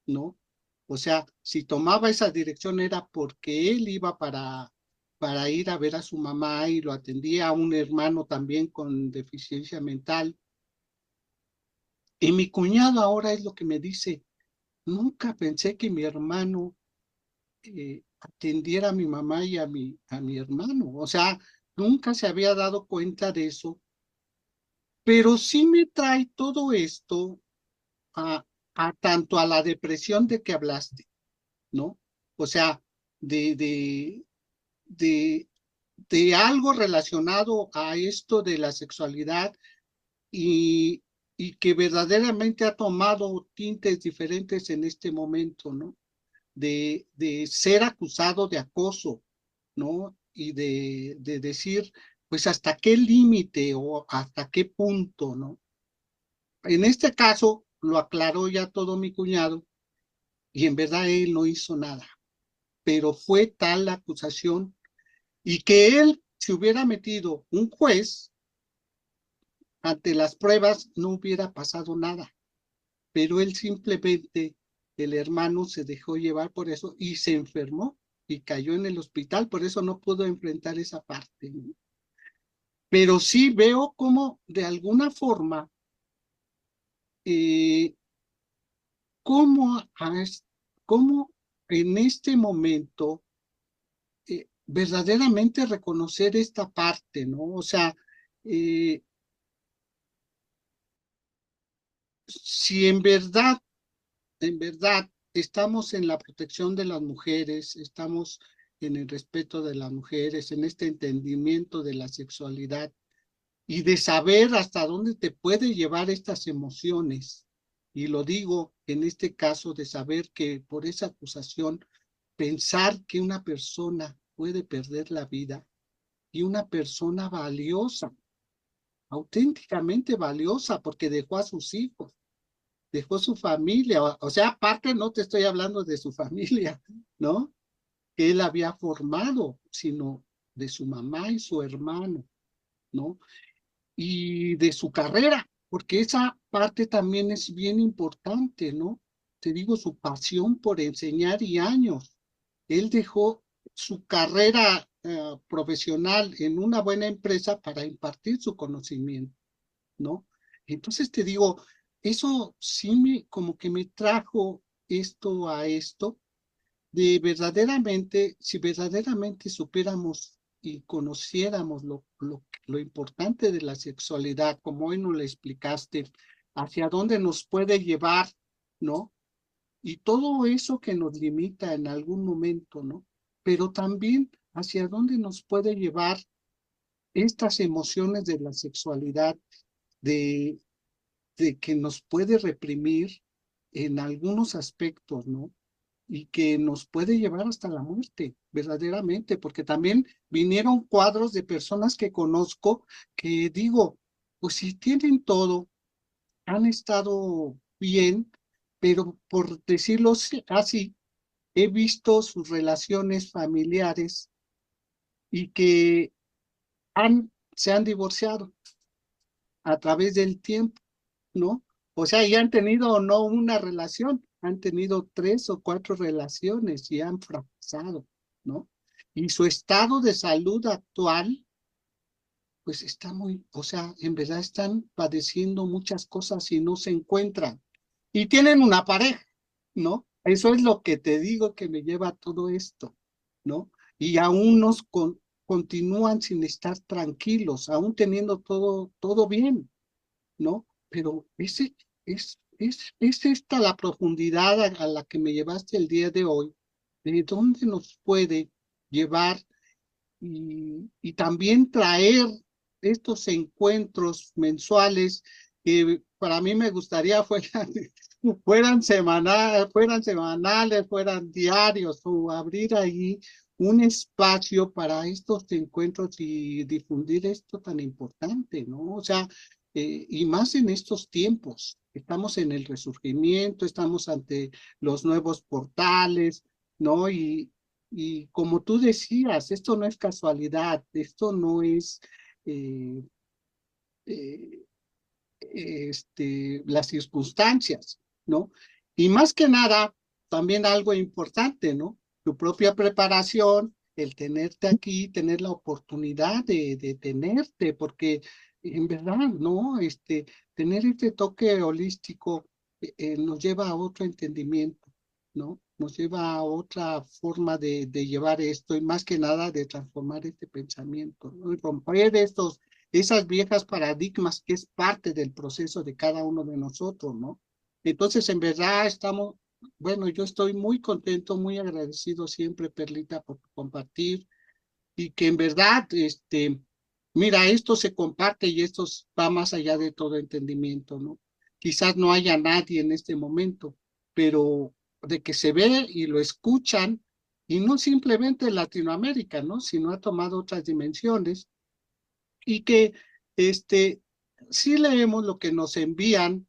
¿no? O sea, si tomaba esa dirección era porque él iba para ir a ver a su mamá y lo atendía a un hermano también con deficiencia mental. Y mi cuñado ahora es lo que me dice, nunca pensé que mi hermano atendiera a mi mamá y a mi hermano. O sea, nunca se había dado cuenta de eso, pero sí me trae todo esto a, a tanto a la depresión de que hablaste, ¿no? O sea, de, de, de, de algo relacionado a esto de la sexualidad y, y que verdaderamente ha tomado tintes diferentes en este momento, ¿no? De ser acusado de acoso, ¿no? Y de decir, pues, hasta qué límite o hasta qué punto, ¿no? En este caso, lo aclaró ya todo mi cuñado y en verdad él no hizo nada, pero fue tal la acusación y que él se hubiera metido un juez ante las pruebas no hubiera pasado nada, pero él simplemente, el hermano se dejó llevar por eso y se enfermó y cayó en el hospital, por eso no pudo enfrentar esa parte, ¿no? Pero sí veo como de alguna forma, eh, cómo, cómo en este momento verdaderamente reconocer esta parte, ¿no? O sea, eh, si en verdad, estamos en la protección de las mujeres, estamos en el respeto de las mujeres, en este entendimiento de la sexualidad y de saber hasta dónde te puede llevar estas emociones. Y lo digo en este caso de saber que por esa acusación, pensar que una persona puede perder la vida y una persona valiosa, auténticamente valiosa, porque dejó a sus hijos, dejó su familia, o sea, aparte no te estoy hablando de su familia, ¿no? Que él había formado, sino de su mamá y su hermano, ¿no? Y de su carrera, porque esa parte también es bien importante, ¿no? Te digo, su pasión por enseñar y años. Él dejó su carrera profesional en una buena empresa para impartir su conocimiento, ¿no? Entonces te digo, eso sí como que me trajo esto a esto, de verdaderamente, si verdaderamente supiéramos y conociéramos lo importante de la sexualidad, como hoy nos lo explicaste, hacia dónde nos puede llevar, ¿no? Y todo eso que nos limita en algún momento, ¿no? Pero también hacia dónde nos puede llevar estas emociones de la sexualidad, de, de que nos puede reprimir en algunos aspectos, ¿no? Y que nos puede llevar hasta la muerte, verdaderamente, porque también vinieron cuadros de personas que conozco que digo, pues si tienen todo, han estado bien, pero por decirlo así, he visto sus relaciones familiares y que se han divorciado a través del tiempo, ¿no? O sea, ya han tenido o no una relación, han tenido 3 o 4 relaciones y han fracasado, ¿no? Y su estado de salud actual pues está muy, o sea, en verdad están padeciendo muchas cosas y no se encuentran. Y tienen una pareja, ¿no? Eso es lo que te digo que me lleva a todo esto, ¿no? Y aún continúan sin estar tranquilos, aún teniendo todo bien, ¿no? Pero es esta la profundidad a la que me llevaste el día de hoy, de dónde nos puede llevar y también traer estos encuentros mensuales que para mí me gustaría fueran semanales, fueran diarios, o abrir ahí un espacio para estos encuentros y difundir esto tan importante, ¿no? O sea, y más en estos tiempos. Estamos en el resurgimiento, estamos ante los nuevos portales, ¿no? Y como tú decías, esto no es casualidad, esto no es eh, eh, las circunstancias, ¿no? Y más que nada, también algo importante, ¿no? Tu propia preparación, el tenerte aquí, tener la oportunidad de tenerte, porque en verdad, ¿no? Tener este toque holístico nos lleva a otro entendimiento, ¿no? Nos lleva a otra forma de llevar esto y más que nada de transformar este pensamiento, ¿no? Y romper esas viejas paradigmas que es parte del proceso de cada uno de nosotros, ¿no? Entonces, en verdad bueno, yo estoy muy contento, muy agradecido siempre, Perlita, por compartir y que en verdad, mira, esto se comparte y esto va más allá de todo entendimiento, ¿no? Quizás no haya nadie en este momento, pero de que se ve y lo escuchan, y no simplemente en Latinoamérica, ¿no? Sino ha tomado otras dimensiones y que sí leemos lo que nos envían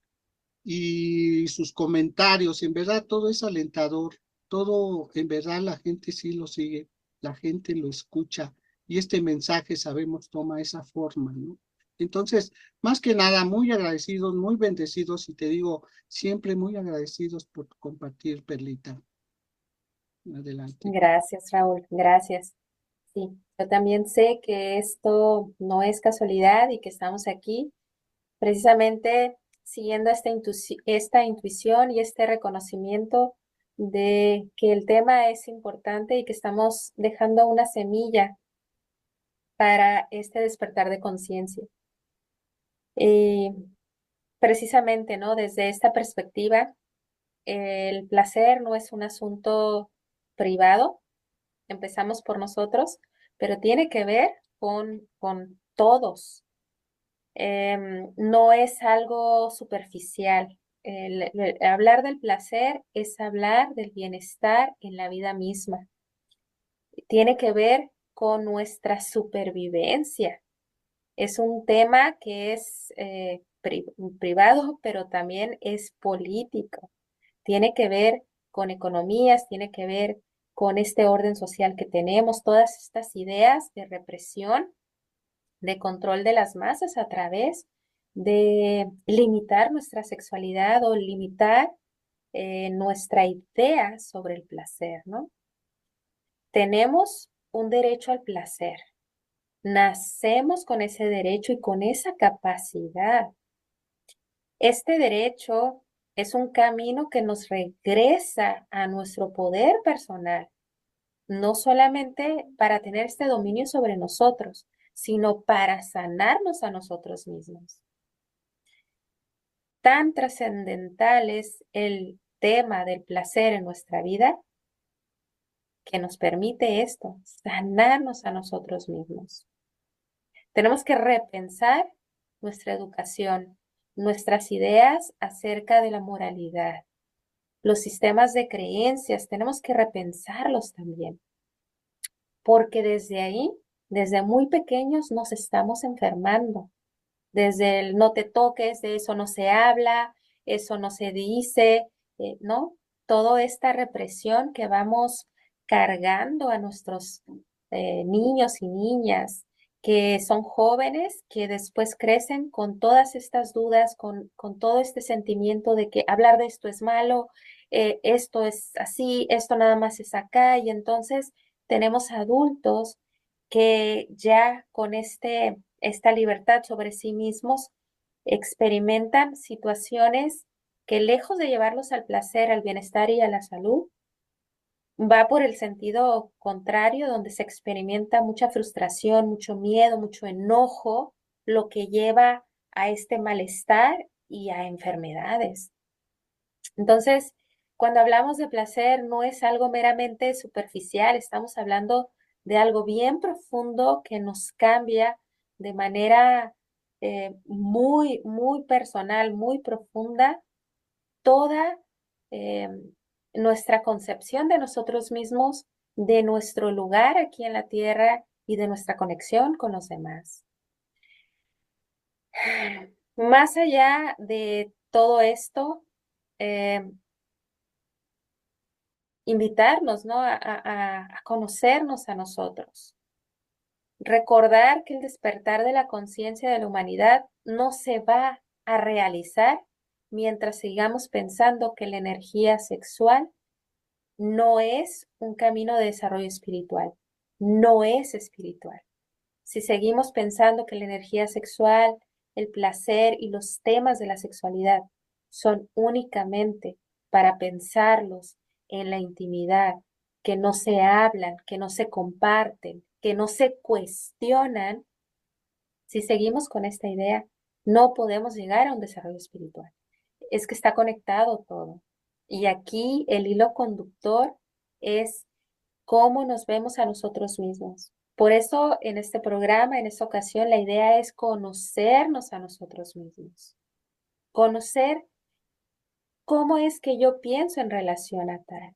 y sus comentarios, en verdad todo es alentador, todo en verdad la gente sí lo sigue, la gente lo escucha y este mensaje sabemos toma esa forma, ¿no? Entonces, más que nada, muy agradecidos, muy bendecidos y te digo, siempre muy agradecidos por compartir, Perlita. Adelante. Gracias, Raúl, gracias. Sí, yo también sé que esto no es casualidad y que estamos aquí precisamente siguiendo esta intuición y este reconocimiento de que el tema es importante y que estamos dejando una semilla para este despertar de conciencia. Y precisamente, ¿no? Desde esta perspectiva, el placer no es un asunto privado, empezamos por nosotros, pero tiene que ver con todos. No es algo superficial. Hablar del placer es hablar del bienestar en la vida misma. Tiene que ver con nuestra supervivencia. Es un tema que es privado, pero también es político. Tiene que ver con economías, tiene que ver con este orden social que tenemos, todas estas ideas de represión, de control de las masas a través de limitar nuestra sexualidad o limitar nuestra idea sobre el placer, ¿no? Tenemos un derecho al placer. Nacemos con ese derecho y con esa capacidad. Este derecho es un camino que nos regresa a nuestro poder personal, no solamente para tener este dominio sobre nosotros, sino para sanarnos a nosotros mismos. Tan trascendental es el tema del placer en nuestra vida que nos permite esto, sanarnos a nosotros mismos. Tenemos que repensar nuestra educación, nuestras ideas acerca de la moralidad, los sistemas de creencias, tenemos que repensarlos también, porque desde ahí, desde muy pequeños nos estamos enfermando, desde el no te toques, de eso no se habla, eso no se dice, ¿no? Toda esta represión que vamos cargando a nuestros niños y niñas, que son jóvenes, que después crecen con todas estas dudas, con todo este sentimiento de que hablar de esto es malo, esto es así, esto nada más es acá, y entonces tenemos adultos que ya con este esta libertad sobre sí mismos, experimentan situaciones que lejos de llevarlos al placer, al bienestar y a la salud, va por el sentido contrario, donde se experimenta mucha frustración, mucho miedo, mucho enojo, lo que lleva a este malestar y a enfermedades. Entonces, cuando hablamos de placer, no es algo meramente superficial, estamos hablando de algo bien profundo que nos cambia de manera muy, muy personal, muy profunda, toda eh, nuestra concepción de nosotros mismos, de nuestro lugar aquí en la tierra y de nuestra conexión con los demás. Más allá de todo esto, eh, invitarnos, ¿no? A conocernos a nosotros. Recordar que el despertar de la conciencia de la humanidad no se va a realizar mientras sigamos pensando que la energía sexual no es un camino de desarrollo espiritual, no es espiritual. Si seguimos pensando que la energía sexual, el placer y los temas de la sexualidad son únicamente para pensarlos en la intimidad, que no se hablan, que no se comparten, que no se cuestionan, si seguimos con esta idea, no podemos llegar a un desarrollo espiritual. Es que está conectado todo. Y aquí el hilo conductor es cómo nos vemos a nosotros mismos. Por eso en este programa, en esta ocasión, la idea es conocernos a nosotros mismos, conocer cómo es que yo pienso en relación a tal,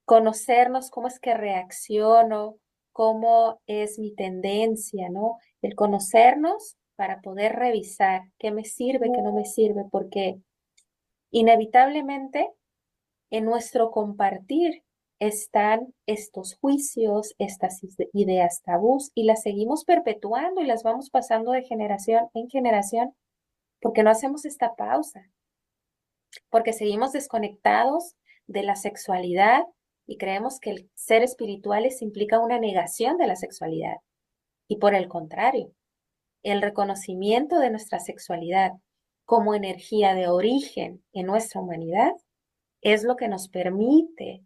conocernos cómo es que reacciono, cómo es mi tendencia, ¿no? El conocernos para poder revisar qué me sirve, qué no me sirve, porque inevitablemente en nuestro compartir están estos juicios, estas ideas tabús y las seguimos perpetuando y las vamos pasando de generación en generación porque no hacemos esta pausa, porque seguimos desconectados de la sexualidad y creemos que el ser espirituales implica una negación de la sexualidad. Y por el contrario, el reconocimiento de nuestra sexualidad como energía de origen en nuestra humanidad es lo que nos permite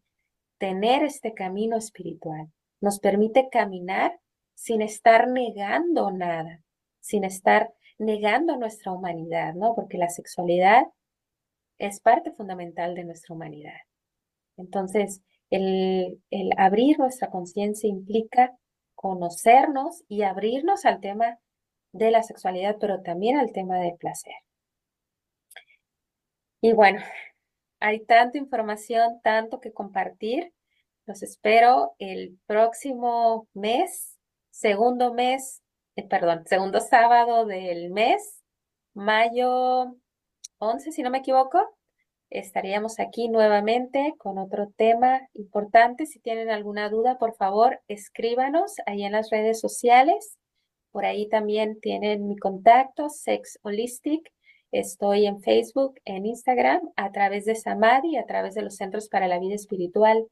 tener este camino espiritual. Nos permite caminar sin estar negando nada, sin estar negando nuestra humanidad, ¿no? Porque la sexualidad es parte fundamental de nuestra humanidad. Entonces, el abrir nuestra conciencia implica conocernos y abrirnos al tema de la sexualidad, pero también al tema del placer. Y bueno, hay tanta información, tanto que compartir. Los espero el próximo segundo sábado del mes, mayo 11, si no me equivoco. Estaríamos aquí nuevamente con otro tema importante. Si tienen alguna duda, por favor, escríbanos ahí en las redes sociales. Por ahí también tienen mi contacto, Sex Holistic. Estoy en Facebook, en Instagram, a través de Samadhi, a través de los Centros para la Vida Espiritual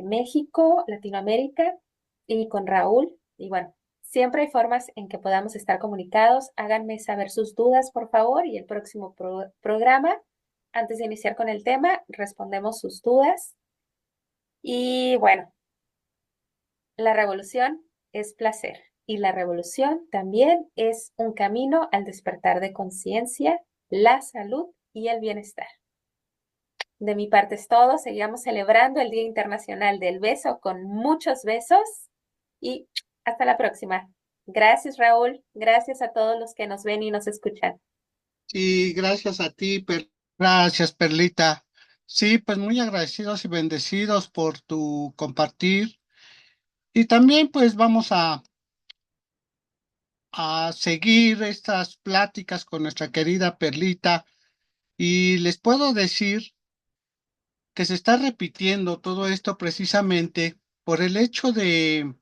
México, Latinoamérica y con Raúl. Y bueno, siempre hay formas en que podamos estar comunicados. Háganme saber sus dudas, por favor, y el próximo programa, antes de iniciar con el tema, respondemos sus dudas. Y bueno, la revolución es placer y la revolución también es un camino al despertar de conciencia, la salud y el bienestar. De mi parte es todo. Seguimos celebrando el Día Internacional del Beso con muchos besos y hasta la próxima. Gracias, Raúl. Gracias a todos los que nos ven y nos escuchan. Y gracias a ti, gracias, Perlita. Sí, pues muy agradecidos y bendecidos por tu compartir. Y también pues vamos a seguir estas pláticas con nuestra querida Perlita. Y les puedo decir que se está repitiendo todo esto precisamente por el hecho de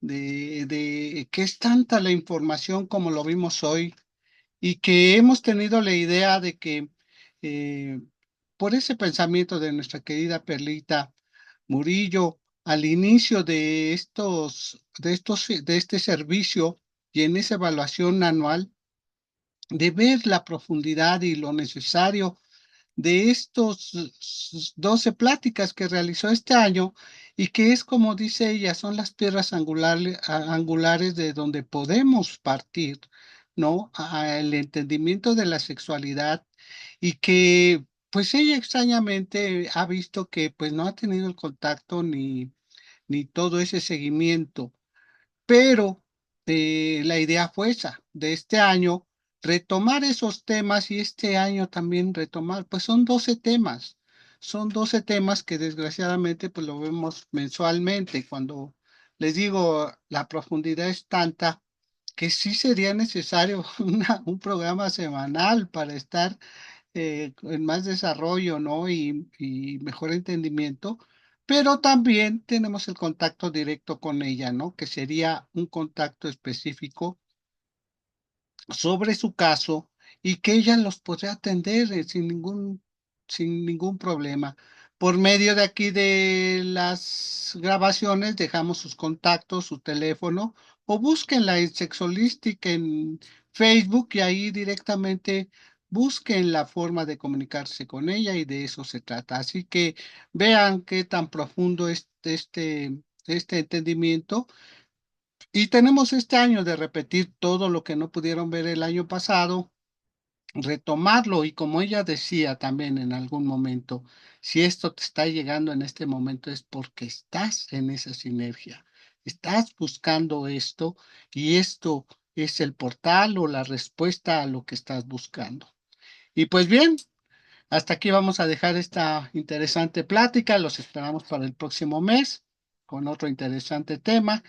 que es tanta la información como lo vimos hoy y que hemos tenido la idea de que eh, por ese pensamiento de nuestra querida Perlita Murillo al inicio de este servicio, y en esa evaluación anual de ver la profundidad y lo necesario de estos 12 pláticas que realizó este año y que es como dice ella, son las piedras angulares de donde podemos partir, ¿no? Al entendimiento de la sexualidad y que pues ella extrañamente ha visto que pues no ha tenido el contacto ni todo ese seguimiento, pero la idea fue esa, de este año, retomar esos temas y este año también retomar, pues son 12 temas que desgraciadamente pues lo vemos mensualmente, cuando les digo, la profundidad es tanta que sí sería necesario un programa semanal para estar en más desarrollo, ¿no? Y mejor entendimiento, pero también tenemos el contacto directo con ella, ¿no? Que sería un contacto específico sobre su caso y que ella los podría atender sin ningún problema. Por medio de aquí de las grabaciones, dejamos sus contactos, su teléfono, o búsquenla en Sexolistic en Facebook y ahí directamente busquen la forma de comunicarse con ella y de eso se trata. Así que vean qué tan profundo es este entendimiento y tenemos este año de repetir todo lo que no pudieron ver el año pasado, retomarlo y como ella decía también en algún momento, si esto te está llegando en este momento es porque estás en esa sinergia, estás buscando esto y esto es el portal o la respuesta a lo que estás buscando. Y pues bien, hasta aquí vamos a dejar esta interesante plática, los esperamos para el próximo mes con otro interesante tema.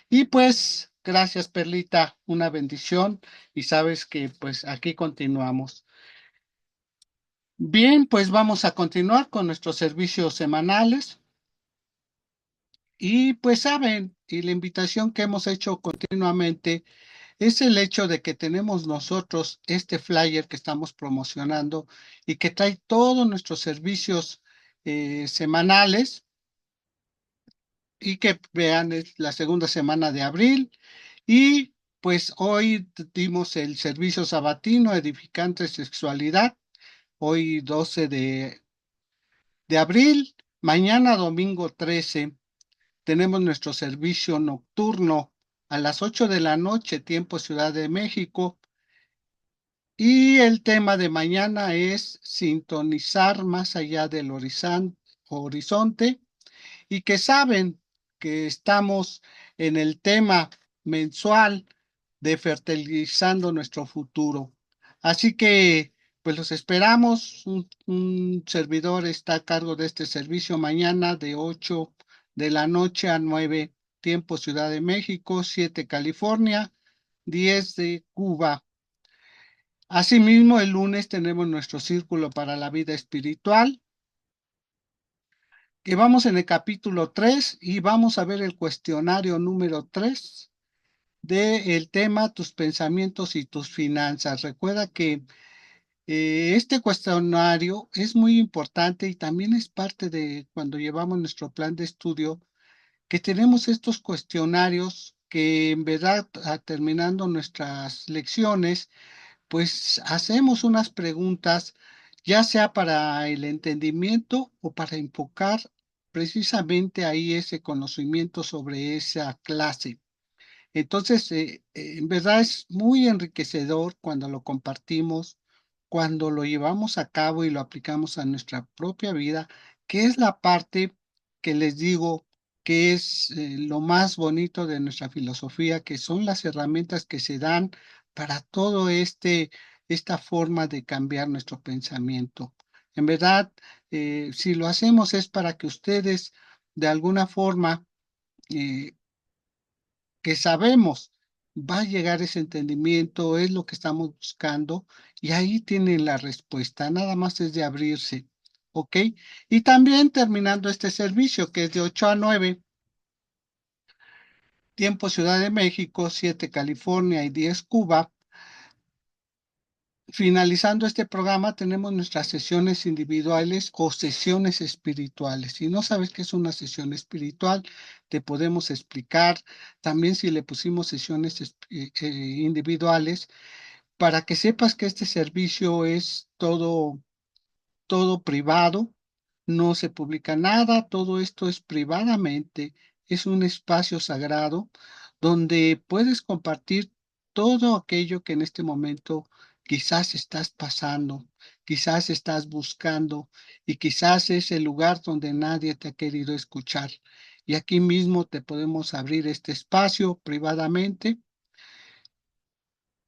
Y pues, gracias, Perlita, una bendición y sabes que pues aquí continuamos. Bien, pues vamos a continuar con nuestros servicios semanales y pues saben, y la invitación que hemos hecho continuamente es el hecho de que tenemos nosotros este flyer que estamos promocionando y que trae todos nuestros servicios semanales y que vean es la segunda semana de abril. Y pues hoy dimos el servicio sabatino edificante sexualidad, hoy 12 de abril, mañana domingo 13 tenemos nuestro servicio nocturno a las 8 de la noche, tiempo Ciudad de México, y el tema de mañana es sintonizar más allá del horizonte y que saben que estamos en el tema mensual de fertilizando nuestro futuro. Así que, pues los esperamos. Un servidor está a cargo de este servicio mañana de 8 de la noche a 9 tiempo Ciudad de México, 7 California, 10 de Cuba. Asimismo, el lunes tenemos nuestro círculo para la vida espiritual que vamos en el capítulo 3 y vamos a ver el cuestionario número 3 del tema tus pensamientos y tus finanzas. Recuerda que este cuestionario es muy importante y también es parte de cuando llevamos nuestro plan de estudio, que tenemos estos cuestionarios que en verdad, terminando nuestras lecciones, pues hacemos unas preguntas, ya sea para el entendimiento o para enfocar precisamente ahí ese conocimiento sobre esa clase. Entonces, en verdad es muy enriquecedor cuando lo compartimos, cuando lo llevamos a cabo y lo aplicamos a nuestra propia vida, que es la parte que les digo que es lo más bonito de nuestra filosofía, que son las herramientas que se dan para todo esta forma de cambiar nuestro pensamiento. En verdad, si lo hacemos es para que ustedes de alguna forma eh, que sabemos va a llegar ese entendimiento, es lo que estamos buscando y ahí tienen la respuesta, nada más es de abrirse, ¿ok? Y también terminando este servicio que es de 8 a 9, tiempo Ciudad de México, 7 California y 10 Cuba, finalizando este programa, tenemos nuestras sesiones individuales o sesiones espirituales. Si no sabes qué es una sesión espiritual, te podemos explicar. También si le pusimos sesiones individuales, para que sepas que este servicio es todo privado, no se publica nada, todo esto es privadamente, es un espacio sagrado donde puedes compartir todo aquello que en este momento quizás estás pasando, quizás estás buscando y quizás es el lugar donde nadie te ha querido escuchar. Y aquí mismo te podemos abrir este espacio privadamente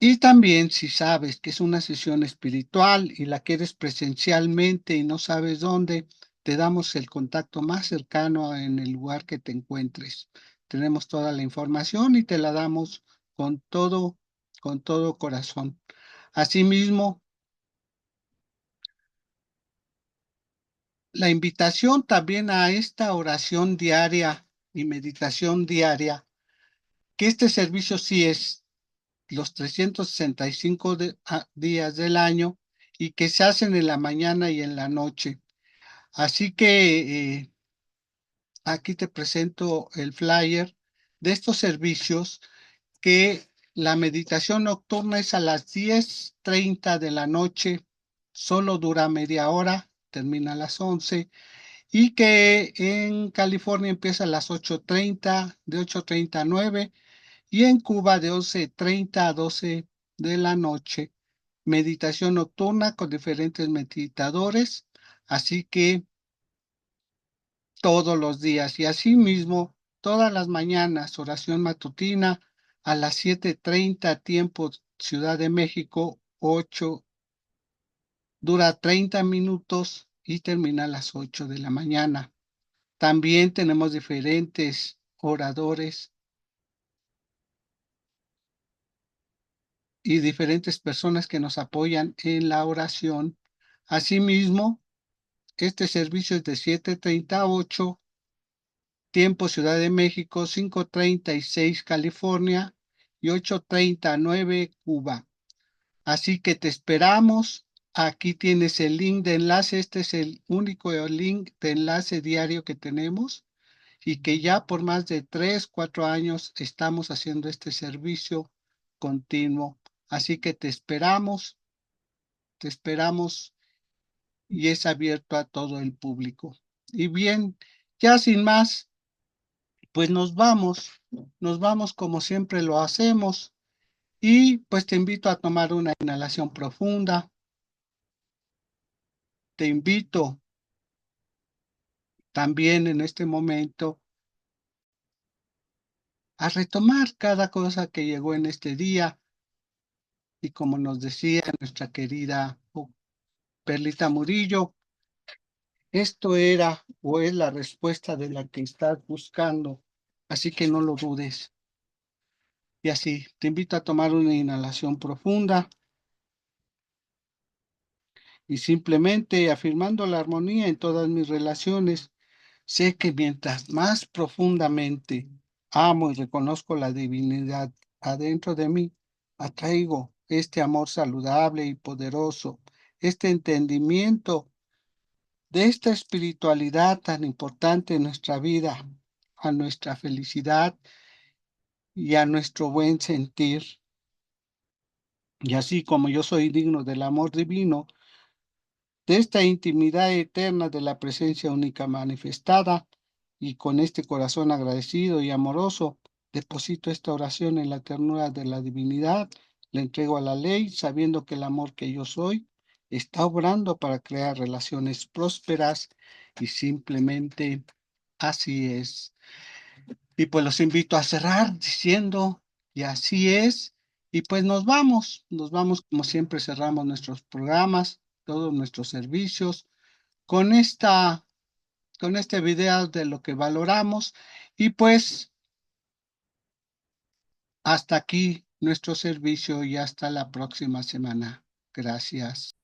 y también si sabes que es una sesión espiritual y la quieres presencialmente y no sabes dónde, te damos el contacto más cercano en el lugar que te encuentres. Tenemos toda la información y te la damos con todo corazón. Asimismo, la invitación también a esta oración diaria y meditación diaria, que este servicio sí es los 365 días del año y que se hacen en la mañana y en la noche. Así que aquí te presento el flyer de estos servicios que la meditación nocturna es a las 10:30 de la noche, solo dura media hora, termina a las 11 y que en California empieza a las 8:30, de 8:30 a 9 y en Cuba de 11:30 a 12 de la noche. Meditación nocturna con diferentes meditadores, así que todos los días y asimismo todas las mañanas oración matutina a las 7:30 tiempo Ciudad de México, 8 dura 30 minutos y termina a las 8 de la mañana. También tenemos diferentes oradores y diferentes personas que nos apoyan en la oración. Asimismo, este servicio es de 7:30 a 8, tiempo Ciudad de México, 5:36 California y 8:30 a 9 Cuba. Así que te esperamos. Aquí tienes el link de enlace. Este es el único link de enlace diario que tenemos y que ya por más de 3, 4 años estamos haciendo este servicio continuo. Así que te esperamos y es abierto a todo el público. Y bien, ya sin más, pues nos vamos como siempre lo hacemos y pues te invito a tomar una inhalación profunda, te invito también en este momento a retomar cada cosa que llegó en este día y como nos decía nuestra querida Perlita Murillo, esto era o es la respuesta de la que estás buscando, así que no lo dudes. Y así, te invito a tomar una inhalación profunda y simplemente afirmando la armonía en todas mis relaciones, sé que mientras más profundamente amo y reconozco la divinidad adentro de mí, atraigo este amor saludable y poderoso, este entendimiento de esta espiritualidad tan importante en nuestra vida, a nuestra felicidad y a nuestro buen sentir. Y así como yo soy digno del amor divino, de esta intimidad eterna de la presencia única manifestada, y con este corazón agradecido y amoroso, deposito esta oración en la ternura de la divinidad, le entrego a la ley, sabiendo que el amor que yo soy está obrando para crear relaciones prósperas y simplemente así es. Y pues los invito a cerrar diciendo, y así es. Y pues nos vamos como siempre cerramos nuestros programas, todos nuestros servicios, con con este video de lo que valoramos. Y pues hasta aquí nuestro servicio y hasta la próxima semana. Gracias.